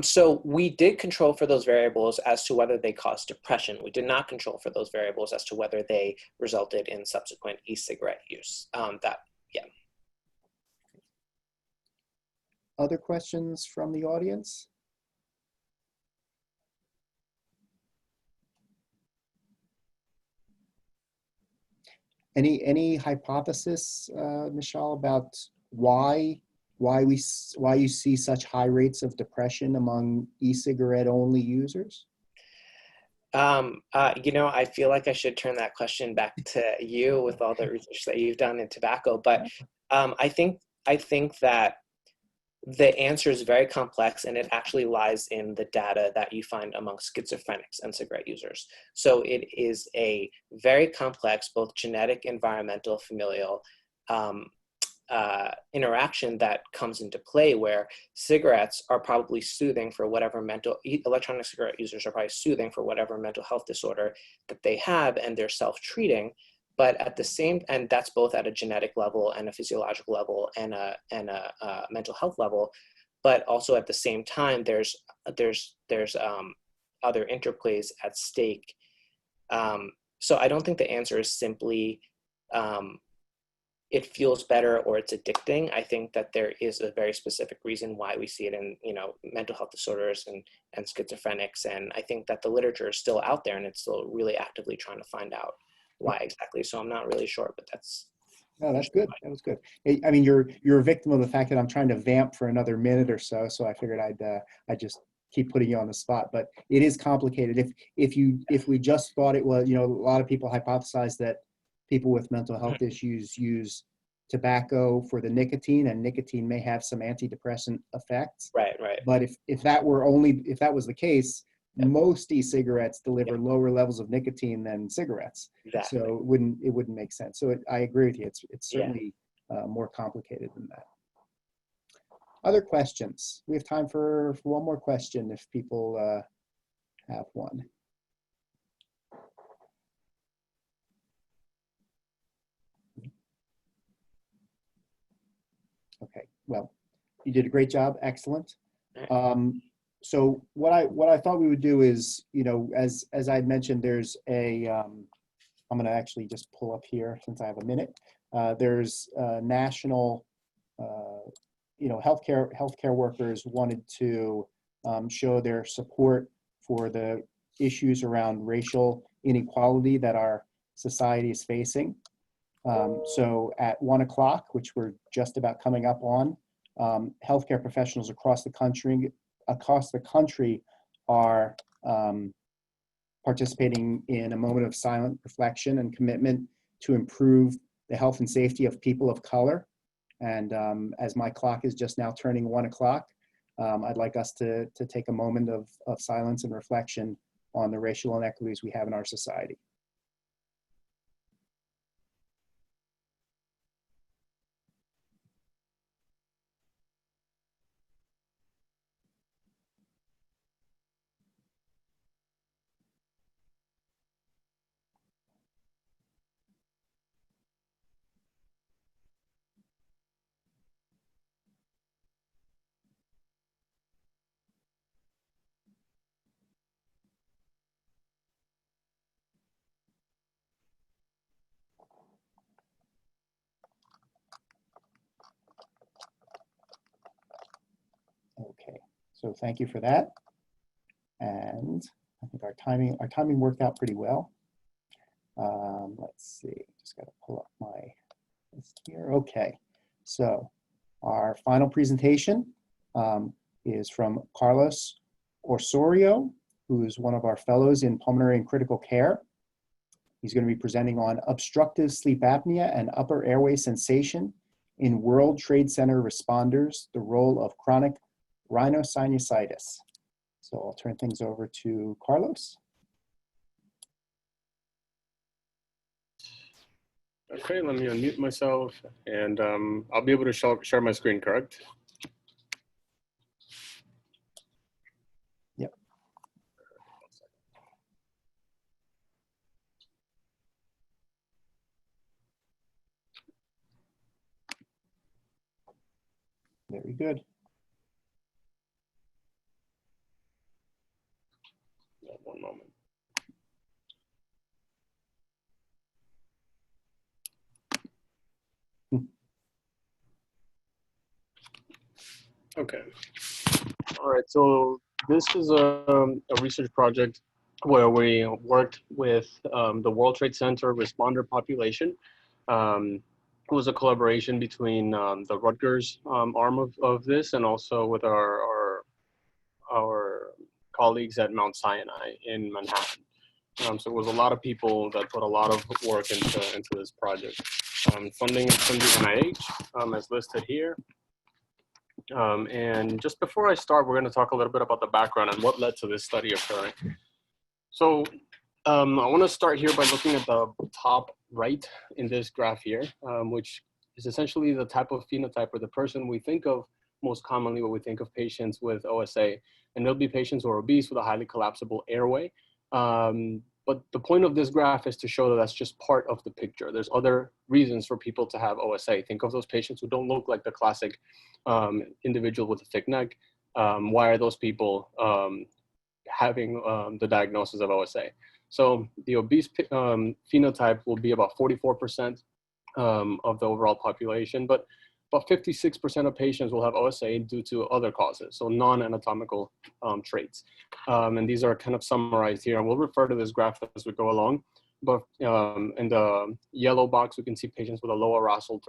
Speaker 7: So we did control for those variables as to whether they caused depression. We did not control for those variables as to whether they resulted in subsequent e-cigarette use. Yeah.
Speaker 1: Other questions from the audience? Any hypothesis, Mishal, about why you see such high rates of depression among e-cigarette only users?
Speaker 7: I feel like I should turn that question back to you with all the research that you've done in tobacco, but I think that the answer is very complex, and it actually lies in the data that you find among schizophrenics and cigarette users. So it is a very complex, both genetic, environmental, familial interaction that comes into play, where cigarettes are probably soothing for whatever electronic cigarette users are probably soothing for whatever mental health disorder that they have, and they're self-treating. But at the same, and that's both at a genetic level and a physiological level and a mental health level, but also at the same time, there's other interplays at stake. So I don't think the answer is simply it feels better or it's addicting. I think that there is a very specific reason why we see it in mental health disorders and schizophrenics, and I think that the literature is still out there and it's still really actively trying to find out why exactly. So I'm not really sure, but that's.
Speaker 1: No, that's good. That was good. I mean, you're a victim of the fact that I'm trying to vamp for another minute or so. So I figured I'd just keep putting you on the spot. But it is complicated. If we just thought it was, a lot of people hypothesize that people with mental health issues use tobacco for the nicotine, and nicotine may have some antidepressant effects.
Speaker 7: Right.
Speaker 1: But if that was the case, most e-cigarettes deliver lower levels of nicotine than cigarettes.
Speaker 7: Exactly.
Speaker 1: So it wouldn't make sense. So I agree with you. It's certainly more complicated than that. Other questions? We have time for one more question if people have one. Okay, well, you did a great job. Excellent. So what I thought we would do is, as I mentioned, there's a, I'm going to actually just pull up here since I have a minute. There's a national, healthcare workers wanted to show their support for the issues around racial inequality that our society is facing. So at 1 o'clock, which we're just about coming up on, healthcare professionals across the country are participating in a moment of silent reflection and commitment to improve the health and safety of people of color. And as my clock is just now turning 1 o'clock, I'd like us to take a moment of silence and reflection on the racial inequities we have in our society. Okay, so thank you for that. And I think our timing worked out pretty well. Let's see, just got to pull up my list here. Okay, so our final presentation is from Carlos Osorio, who is one of our fellows in pulmonary and critical care. He's going to be presenting on obstructive sleep apnea and upper airway sensation in World Trade Center responders, the role of chronic rhinosinusitis. So I'll turn things over to Carlos.
Speaker 8: Okay, let me unmute myself, and I'll be able to share my screen, correct?
Speaker 1: Yep. Very good.
Speaker 8: One moment. Okay. All right. So this is a research project where we worked with the World Trade Center responder population. It was a collaboration between the Rutgers arm of this and also with our colleagues at Mount Sinai in Manhattan. So it was a lot of people that put a lot of work into this project. Funding from the NIH as listed here. And just before I start, we're going to talk a little bit about the background and what led to this study occurring. So I want to start here by looking at the top right in this graph here, which is essentially the type of phenotype or the person we think of most commonly when we think of patients with OSA. And there'll be patients who are obese with a highly collapsible airway. But the point of this graph is to show that that's just part of the picture. There's other reasons for people to have OSA. Think of those patients who don't look like the classic individual with a thick neck. Why are those people having the diagnosis of OSA? So the obese phenotype will be about 44% of the overall population, but about 56% of patients will have OSA due to other causes, so non-anatomical traits. And these are kind of summarized here, and we'll refer to this graph as we go along. But in the yellow box, we can see patients with a low arousal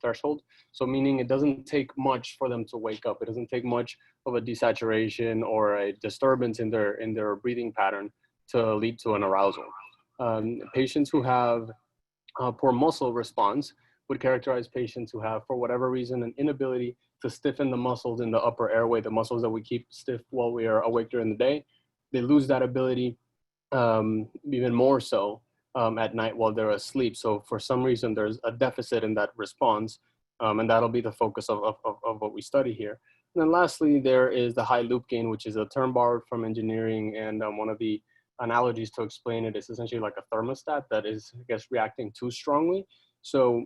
Speaker 8: threshold. So meaning it doesn't take much for them to wake up. It doesn't take much of a desaturation or a disturbance in their breathing pattern to lead to an arousal. Patients who have poor muscle response would characterize patients who have, for whatever reason, an inability to stiffen the muscles in the upper airway, the muscles that we keep stiff while we are awake during the day. They lose that ability even more so at night while they're asleep. So for some reason, there's a deficit in that response, and that'll be the focus of what we study here. And then lastly, there is the high loop gain, which is a term borrowed from engineering, and one of the analogies to explain it is essentially like a thermostat that is, I guess, reacting too strongly. So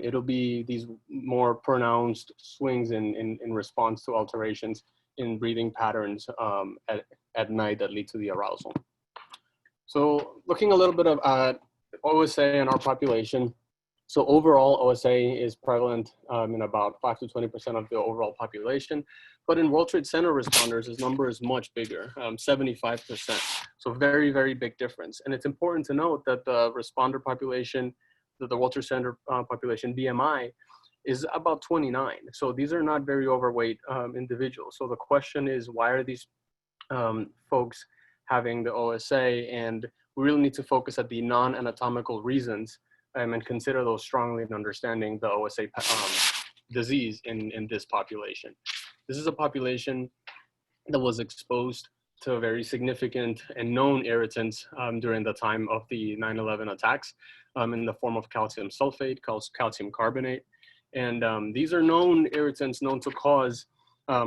Speaker 8: it'll be these more pronounced swings in response to alterations in breathing patterns at night that lead to the arousal. So looking a little bit at OSA in our population. So overall, OSA is prevalent in about 5 to 20% of the overall population. But in World Trade Center responders, this number is much bigger, 75%. So very, very big difference. And it's important to note that the responder population, the World Trade Center population BMI is about 29. So these are not very overweight individuals. So the question is, why are these folks having the OSA? And we really need to focus at the non-anatomical reasons and consider those strongly in understanding the OSA disease in this population. This is a population that was exposed to very significant and known irritants during the time of the 9/11 attacks in the form of calcium sulfate, calcium carbonate. And these are known irritants known to cause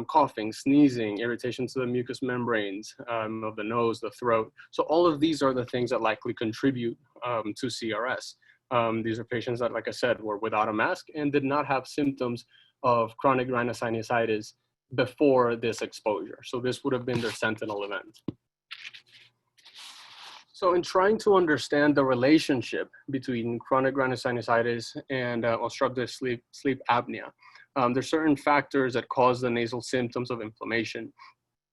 Speaker 8: coughing, sneezing, irritation to the mucous membranes of the nose, the throat. So all of these are the things that likely contribute to CRS. These are patients that, like I said, were without a mask and did not have symptoms of chronic rhinosinusitis before this exposure. So this would have been their sentinel event. So in trying to understand the relationship between chronic rhinosinusitis and obstructive sleep apnea, there's certain factors that cause the nasal symptoms of inflammation.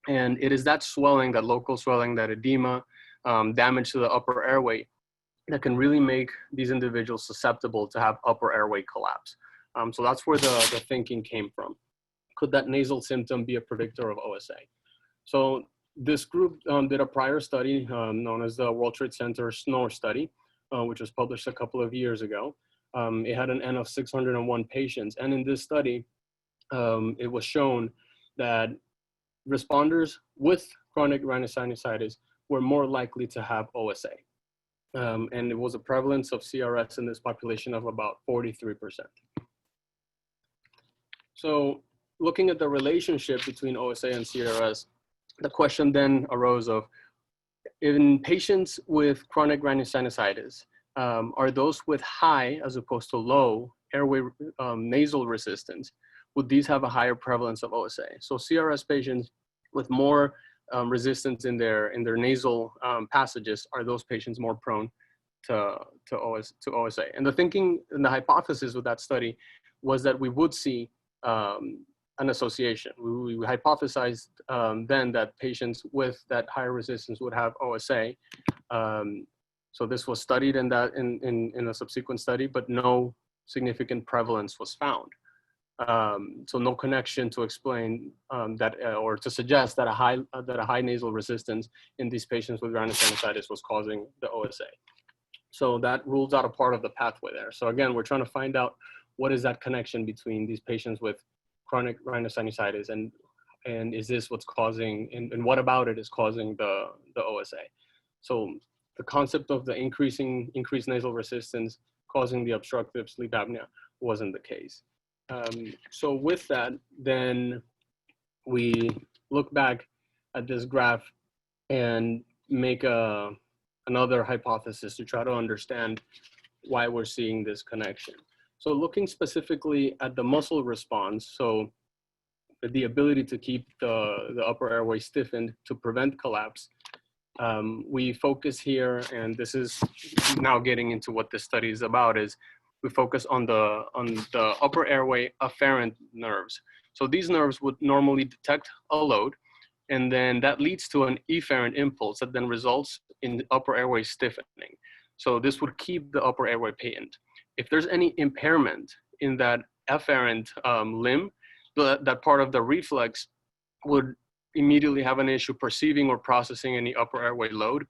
Speaker 8: And it is that swelling, that local swelling, that edema, damage to the upper airway that can really make these individuals susceptible to have upper airway collapse. So that's where the thinking came from. Could that nasal symptom be a predictor of OSA? So this group did a prior study known as the World Trade Center SNOR study, which was published a couple of years ago. It had an N of 601 patients. And in this study, it was shown that responders with chronic rhinosinusitis were more likely to have OSA. And it was a prevalence of CRS in this population of about 43%. So looking at the relationship between OSA and CRS, the question then arose of, in patients with chronic rhinosinusitis, are those with high as opposed to low airway nasal resistance, would these have a higher prevalence of OSA? So CRS patients with more resistance in their nasal passages, are those patients more prone to OSA? And the thinking and the hypothesis with that study was that we would see an association. We hypothesized then that patients with that higher resistance would have OSA. So this was studied in a subsequent study, but no significant prevalence was found. So no connection to explain that or to suggest that a high nasal resistance in these patients with rhinosinusitis was causing the OSA. So that rules out a part of the pathway there. So again, we're trying to find out what is that connection between these patients with chronic rhinosinusitis and is this what's causing, and what about it is causing the OSA? So the concept of the increased nasal resistance causing the obstructive sleep apnea wasn't the case. So with that, then we look back at this graph and make another hypothesis to try to understand why we're seeing this connection. So looking specifically at the muscle response, so the ability to keep the upper airway stiffened to prevent collapse, we focus here, and this is now getting into what this study is about, is we focus on the upper airway afferent nerves. So these nerves would normally detect a load, and then that leads to an efferent impulse that then results in the upper airway stiffening. So this would keep the upper airway patent. If there's any impairment in that afferent limb, that part of the reflex would immediately have an issue perceiving or processing any upper airway load,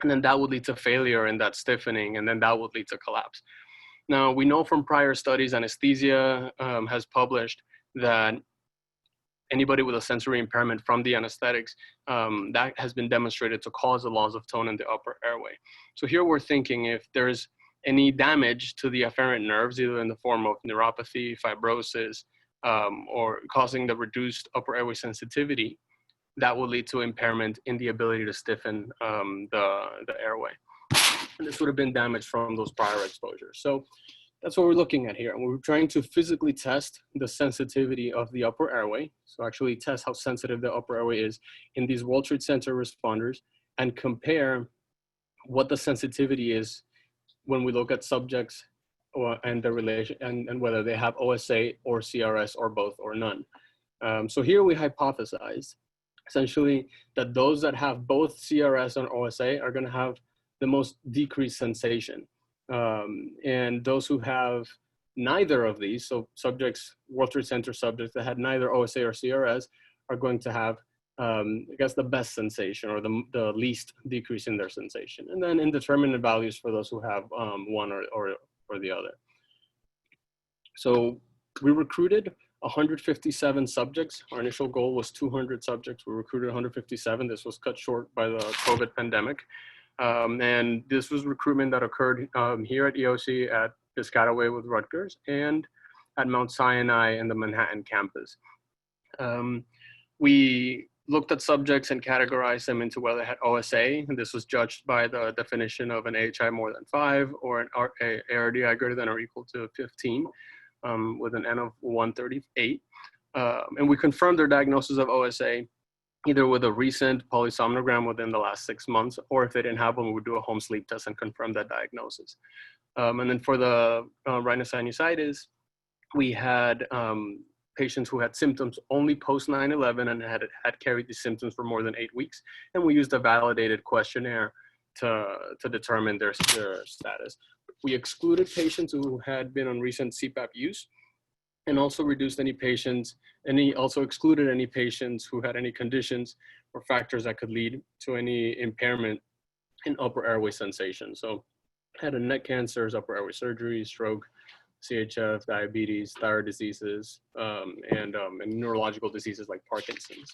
Speaker 8: and then that would lead to failure in that stiffening, and then that would lead to collapse. Now, we know from prior studies, anesthesia has published that anybody with a sensory impairment from the anesthetics, that has been demonstrated to cause a loss of tone in the upper airway. So here we're thinking if there's any damage to the afferent nerves, either in the form of neuropathy, fibrosis, or causing the reduced upper airway sensitivity, that will lead to impairment in the ability to stiffen the airway. And this would have been damaged from those prior exposures. So that's what we're looking at here. And we're trying to physically test the sensitivity of the upper airway. So actually test how sensitive the upper airway is in these World Trade Center responders and compare what the sensitivity is when we look at subjects and the relation and whether they have OSA or CRS or both or none. So here we hypothesized essentially that those that have both CRS and OSA are going to have the most decreased sensation. And those who have neither of these, so subjects, World Trade Center subjects that had neither OSA or CRS, are going to have, I guess, the best sensation or the least decrease in their sensation. And then indeterminate values for those who have one or the other. So we recruited 157 subjects. Our initial goal was 200 subjects. We recruited 157. This was cut short by the COVID pandemic. And this was recruitment that occurred here at EOC at Piscataway with Rutgers and at Mount Sinai and the Manhattan campus. We looked at subjects and categorized them into whether they had OSA, and this was judged by the definition of an AHI more than 5 or an ARDI greater than or equal to 15 with an N of 138. And we confirmed their diagnosis of OSA either with a recent polysomnogram within the last 6 months, or if they didn't have one, we would do a home sleep test and confirm that diagnosis. And then for the rhinosinusitis, we had patients who had symptoms only post 9/11 and had carried these symptoms for more than 8 weeks. And we used a validated questionnaire to determine their status. We excluded patients who had been on recent CPAP use, and also reduced any patients, also excluded any patients who had any conditions or factors that could lead to any impairment in upper airway sensation. So head and neck cancers, upper airway surgery, stroke, CHF, diabetes, thyroid diseases, and neurological diseases like Parkinson's.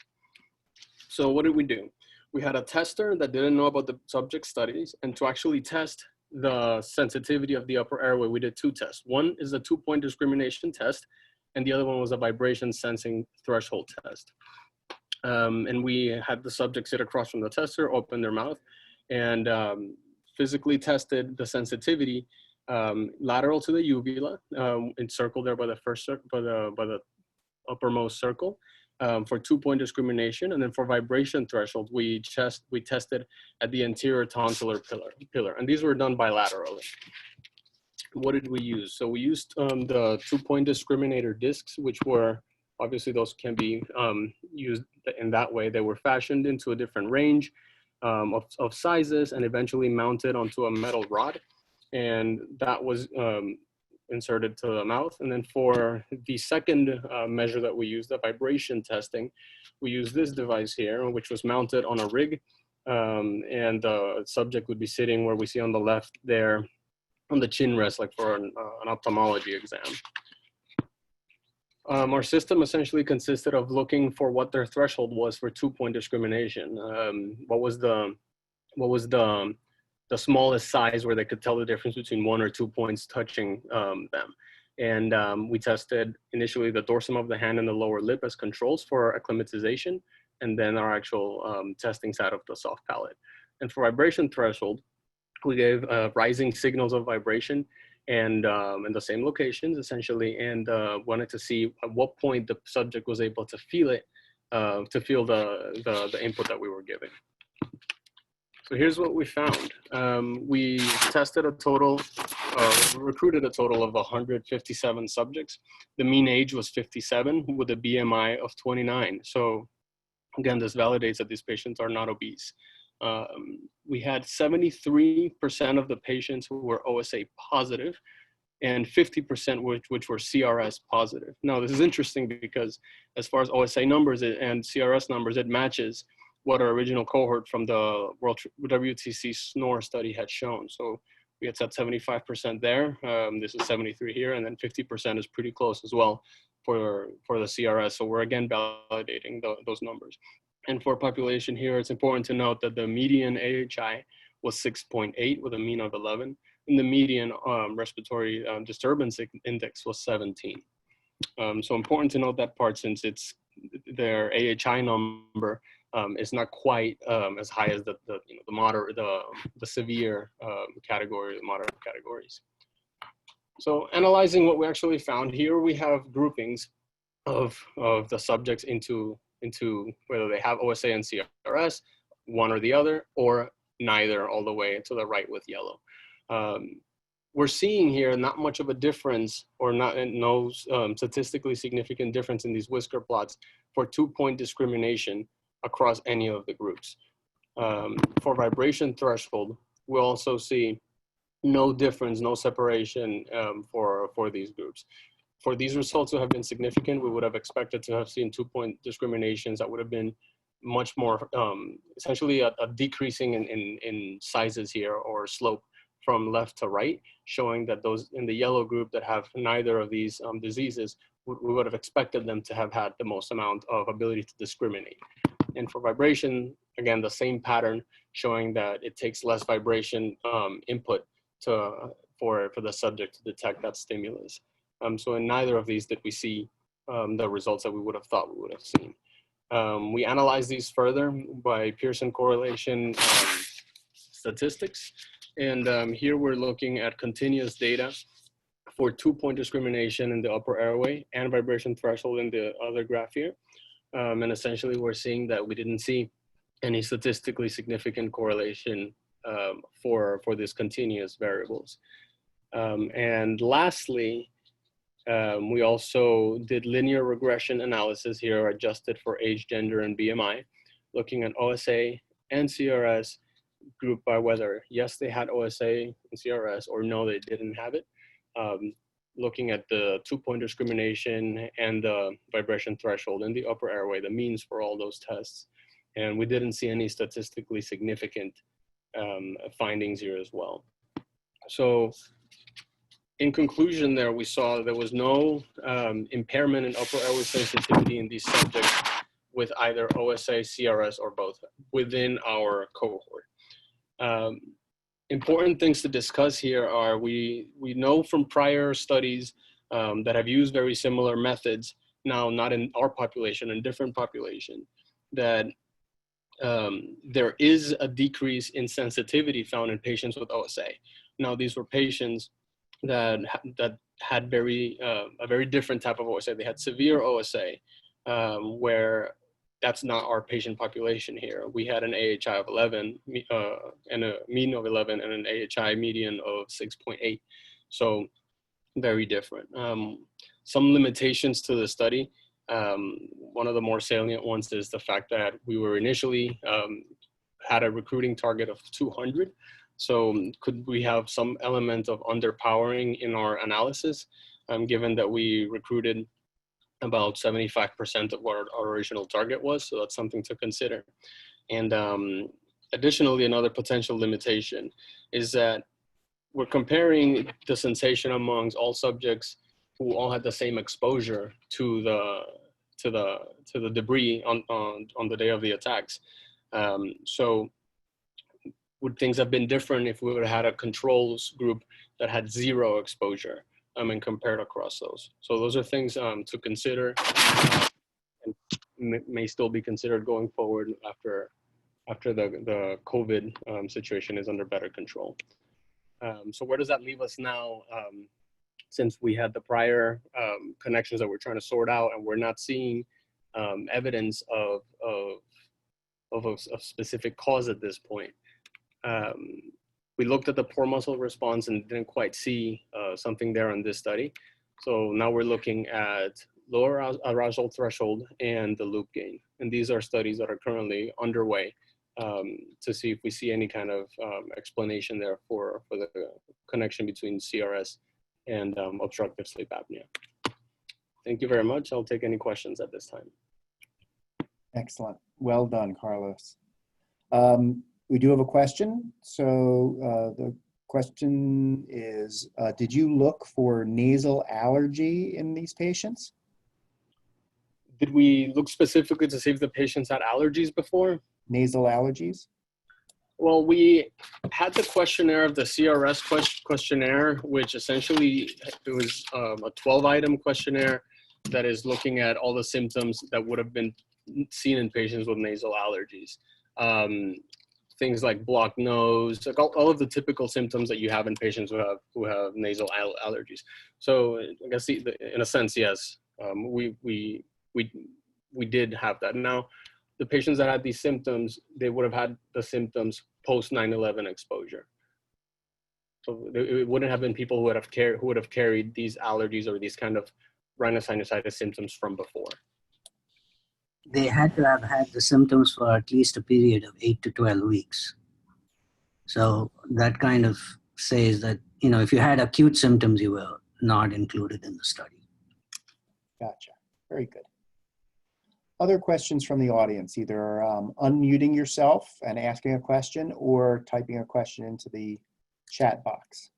Speaker 8: So what did we do? We had a tester that didn't know about the subject studies, and to actually test the sensitivity of the upper airway, we did two tests. One is a 2-point discrimination test, and the other one was a vibration sensing threshold test. And we had the subject sit across from the tester, open their mouth, and physically tested the sensitivity lateral to the uvula, encircled there by the by the uppermost circle, for 2-point discrimination, and then for vibration threshold, we tested at the anterior tonsillar pillar, and these were done bilaterally. What did we use? So we used the 2-point discriminator discs, which were, obviously those can be used in that way. They were fashioned into a different range of sizes and eventually mounted onto a metal rod. And that was inserted to the mouth. And then for the second measure that we used, the vibration testing, we used this device here, which was mounted on a rig. And the subject would be sitting where we see on the left there on the chin rest, like for an ophthalmology exam. Our system essentially consisted of looking for what their threshold was for 2-point discrimination. What was the smallest size where they could tell the difference between 1 or 2 points touching them. And we tested initially the dorsum of the hand and the lower lip as controls for acclimatization, and then our actual testing side of the soft palate. And for vibration threshold, we gave rising signals of vibration and in the same locations essentially, and wanted to see at what point the subject was able to feel it, to feel the input that we were giving. So here's what we found. We tested a total, recruited a total of 157 subjects. The mean age was 57 with a BMI of 29. So again, this validates that these patients are not obese. We had 73% of the patients who were OSA positive and 50% which were CRS positive. Now, this is interesting because as far as OSA numbers and CRS numbers, it matches what our original cohort from the World WTC SNOR study had shown. So we had set 75% there. This is 73 here, and then 50% is pretty close as well for the CRS. So we're again validating those numbers. And for population here, it's important to note that the median AHI was 6.8 with a mean of 11, and the median respiratory disturbance index was 17. So important to note that part, since it's their AHI number is not quite as high as the moderate, the severe category, the moderate categories. So analyzing what we actually found here, we have groupings of the subjects into whether they have OSA and CRS, one or the other, or neither, all the way to the right with yellow. We're seeing here not much of a difference, or no statistically significant difference in these whisker plots for 2-point discrimination across any of the groups. For vibration threshold, we also see no difference, no separation for these groups. For these results to have been significant, we would have expected to have seen 2-point discriminations that would have been much more, essentially a decreasing in sizes here, or slope from left to right, showing that those in the yellow group that have neither of these diseases, we would have expected them to have had the most amount of ability to discriminate. And for vibration, again, the same pattern, showing that it takes less vibration input for the subject to detect that stimulus. So in neither of these did we see the results that we would have thought we would have seen. We analyzed these further by Pearson correlation statistics. And here we're looking at continuous data for 2-point discrimination in the upper airway and vibration threshold in the other graph here. And essentially we're seeing that we didn't see any statistically significant correlation for these continuous variables. And lastly, we also did linear regression analysis here, adjusted for age, gender, and BMI, looking at OSA and CRS grouped by whether, yes, they had OSA and CRS, or no, they didn't have it. Looking at the 2-point discrimination and the vibration threshold in the upper airway, the means for all those tests. And we didn't see any statistically significant findings here as well. So in conclusion there, we saw there was no impairment in upper airway sensitivity in these subjects with either OSA, CRS, or both within our cohort. Important things to discuss here are we know from prior studies that have used very similar methods, now not in our population, in different population, that there is a decrease in sensitivity found in patients with OSA. Now, these were patients that had a very different type of OSA. They had severe OSA, where that's not our patient population here. We had an AHI of 11 and a mean of 11 and an AHI median of 6.8. So very different. Some limitations to the study. One of the more salient ones is the fact that we were initially had a recruiting target of 200. So could we have some element of underpowering in our analysis, given that we recruited about 75% of what our original target was? So that's something to consider. And additionally, another potential limitation is that we're comparing the sensation amongst all subjects who all had the same exposure to the debris on the day of the attacks. So would things have been different if we would have had a controls group that had zero exposure and compared across those? So those are things to consider and may still be considered going forward after the COVID situation is under better control. So where does that leave us now? Since we had the prior connections that we're trying to sort out, and we're not seeing evidence of a specific cause at this point. We looked at the poor muscle response and didn't quite see something there in this study. So now we're looking at lower arousal threshold and the loop gain. And these are studies that are currently underway to see if we see any kind of explanation there for the connection between CRS and obstructive sleep apnea. Thank you very much. I'll take any questions at this time.
Speaker 1: Excellent. Well done, Carlos. We do have a question. So the question is, did you look for nasal allergy in these patients?
Speaker 8: Did we look specifically to see if the patients had allergies before?
Speaker 1: Nasal allergies?
Speaker 8: Well, we had the questionnaire of the CRS questionnaire, which essentially it was a 12-item questionnaire that is looking at all the symptoms that would have been seen in patients with nasal allergies. Things like blocked nose, like all of the typical symptoms that you have in patients who have nasal allergies. So I guess in a sense, yes, we did have that. Now, the patients that had these symptoms, they would have had the symptoms post 9/11 exposure. So it wouldn't have been people who would have carried these allergies or these kind of rhinosinusitis symptoms from before.
Speaker 5: They had to have had the symptoms for at least a period of 8 to 12 weeks. So that kind of says that, if you had acute symptoms, you were not included in the study.
Speaker 1: Gotcha. Very good. Other questions from the audience, either unmuting yourself and asking a question or typing a question into the chat box.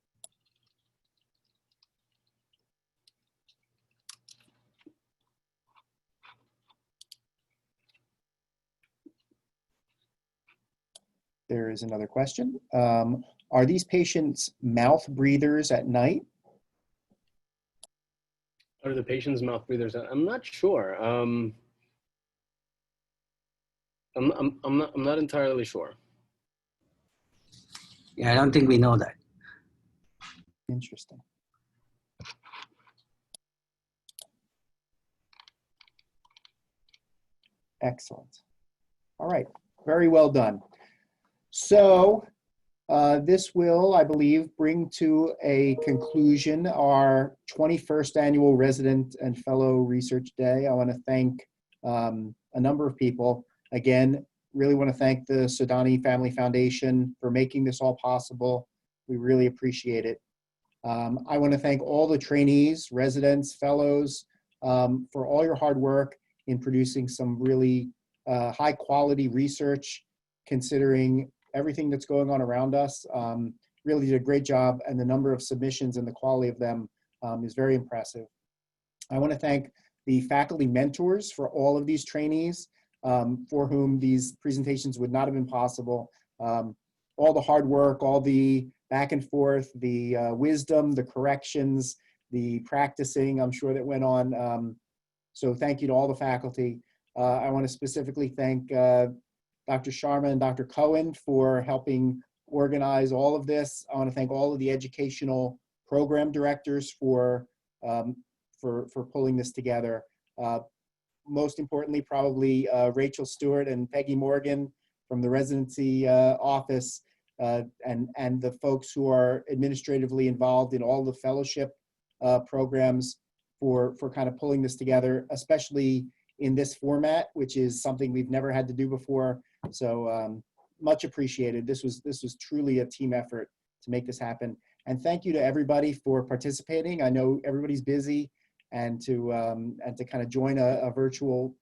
Speaker 1: There is another question. Are these patients mouth breathers at night?
Speaker 8: Are the patients mouth breathers? I'm not sure. I'm not entirely sure.
Speaker 5: Yeah, I don't think we know that.
Speaker 1: Interesting. Excellent. All right, very well done. So this will, I believe, bring to a conclusion our 21st Annual Resident and Fellow Research Day. I want to thank a number of people. Again, really want to thank the Sudani Family Foundation for making this all possible. We really appreciate it. I want to thank all the trainees, residents, fellows for all your hard work in producing some really high quality research, considering everything that's going on around us. Really did a great job, and the number of submissions and the quality of them is very impressive. I want to thank the faculty mentors for all of these trainees. for whom these presentations would not have been possible. All the hard work, all the back and forth, the wisdom, the corrections, the practicing, I'm sure that went on. So thank you to all the faculty. I want to specifically thank Dr. Sharma and Dr. Cohen for helping organize all of this. I want to thank all of the educational program directors for pulling this together. Most importantly, probably Rachel Stewart and Peggy Morgan from the residency office, and the folks who are administratively involved in all the fellowship programs for kind of pulling this together, especially in this format, which is something we've never had to do before. So much appreciated. This was truly a team effort to make this happen. And thank you to everybody for participating. I know everybody's busy, and to kind of join a virtual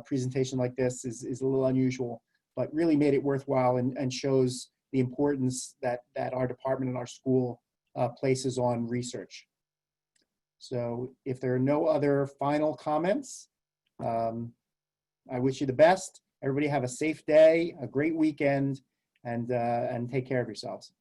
Speaker 1: presentation like this is a little unusual, but really made it worthwhile and shows the importance that our department and our school places on research. So if there are no other final comments, I wish you the best. Everybody have a safe day, a great weekend, and take care of yourselves.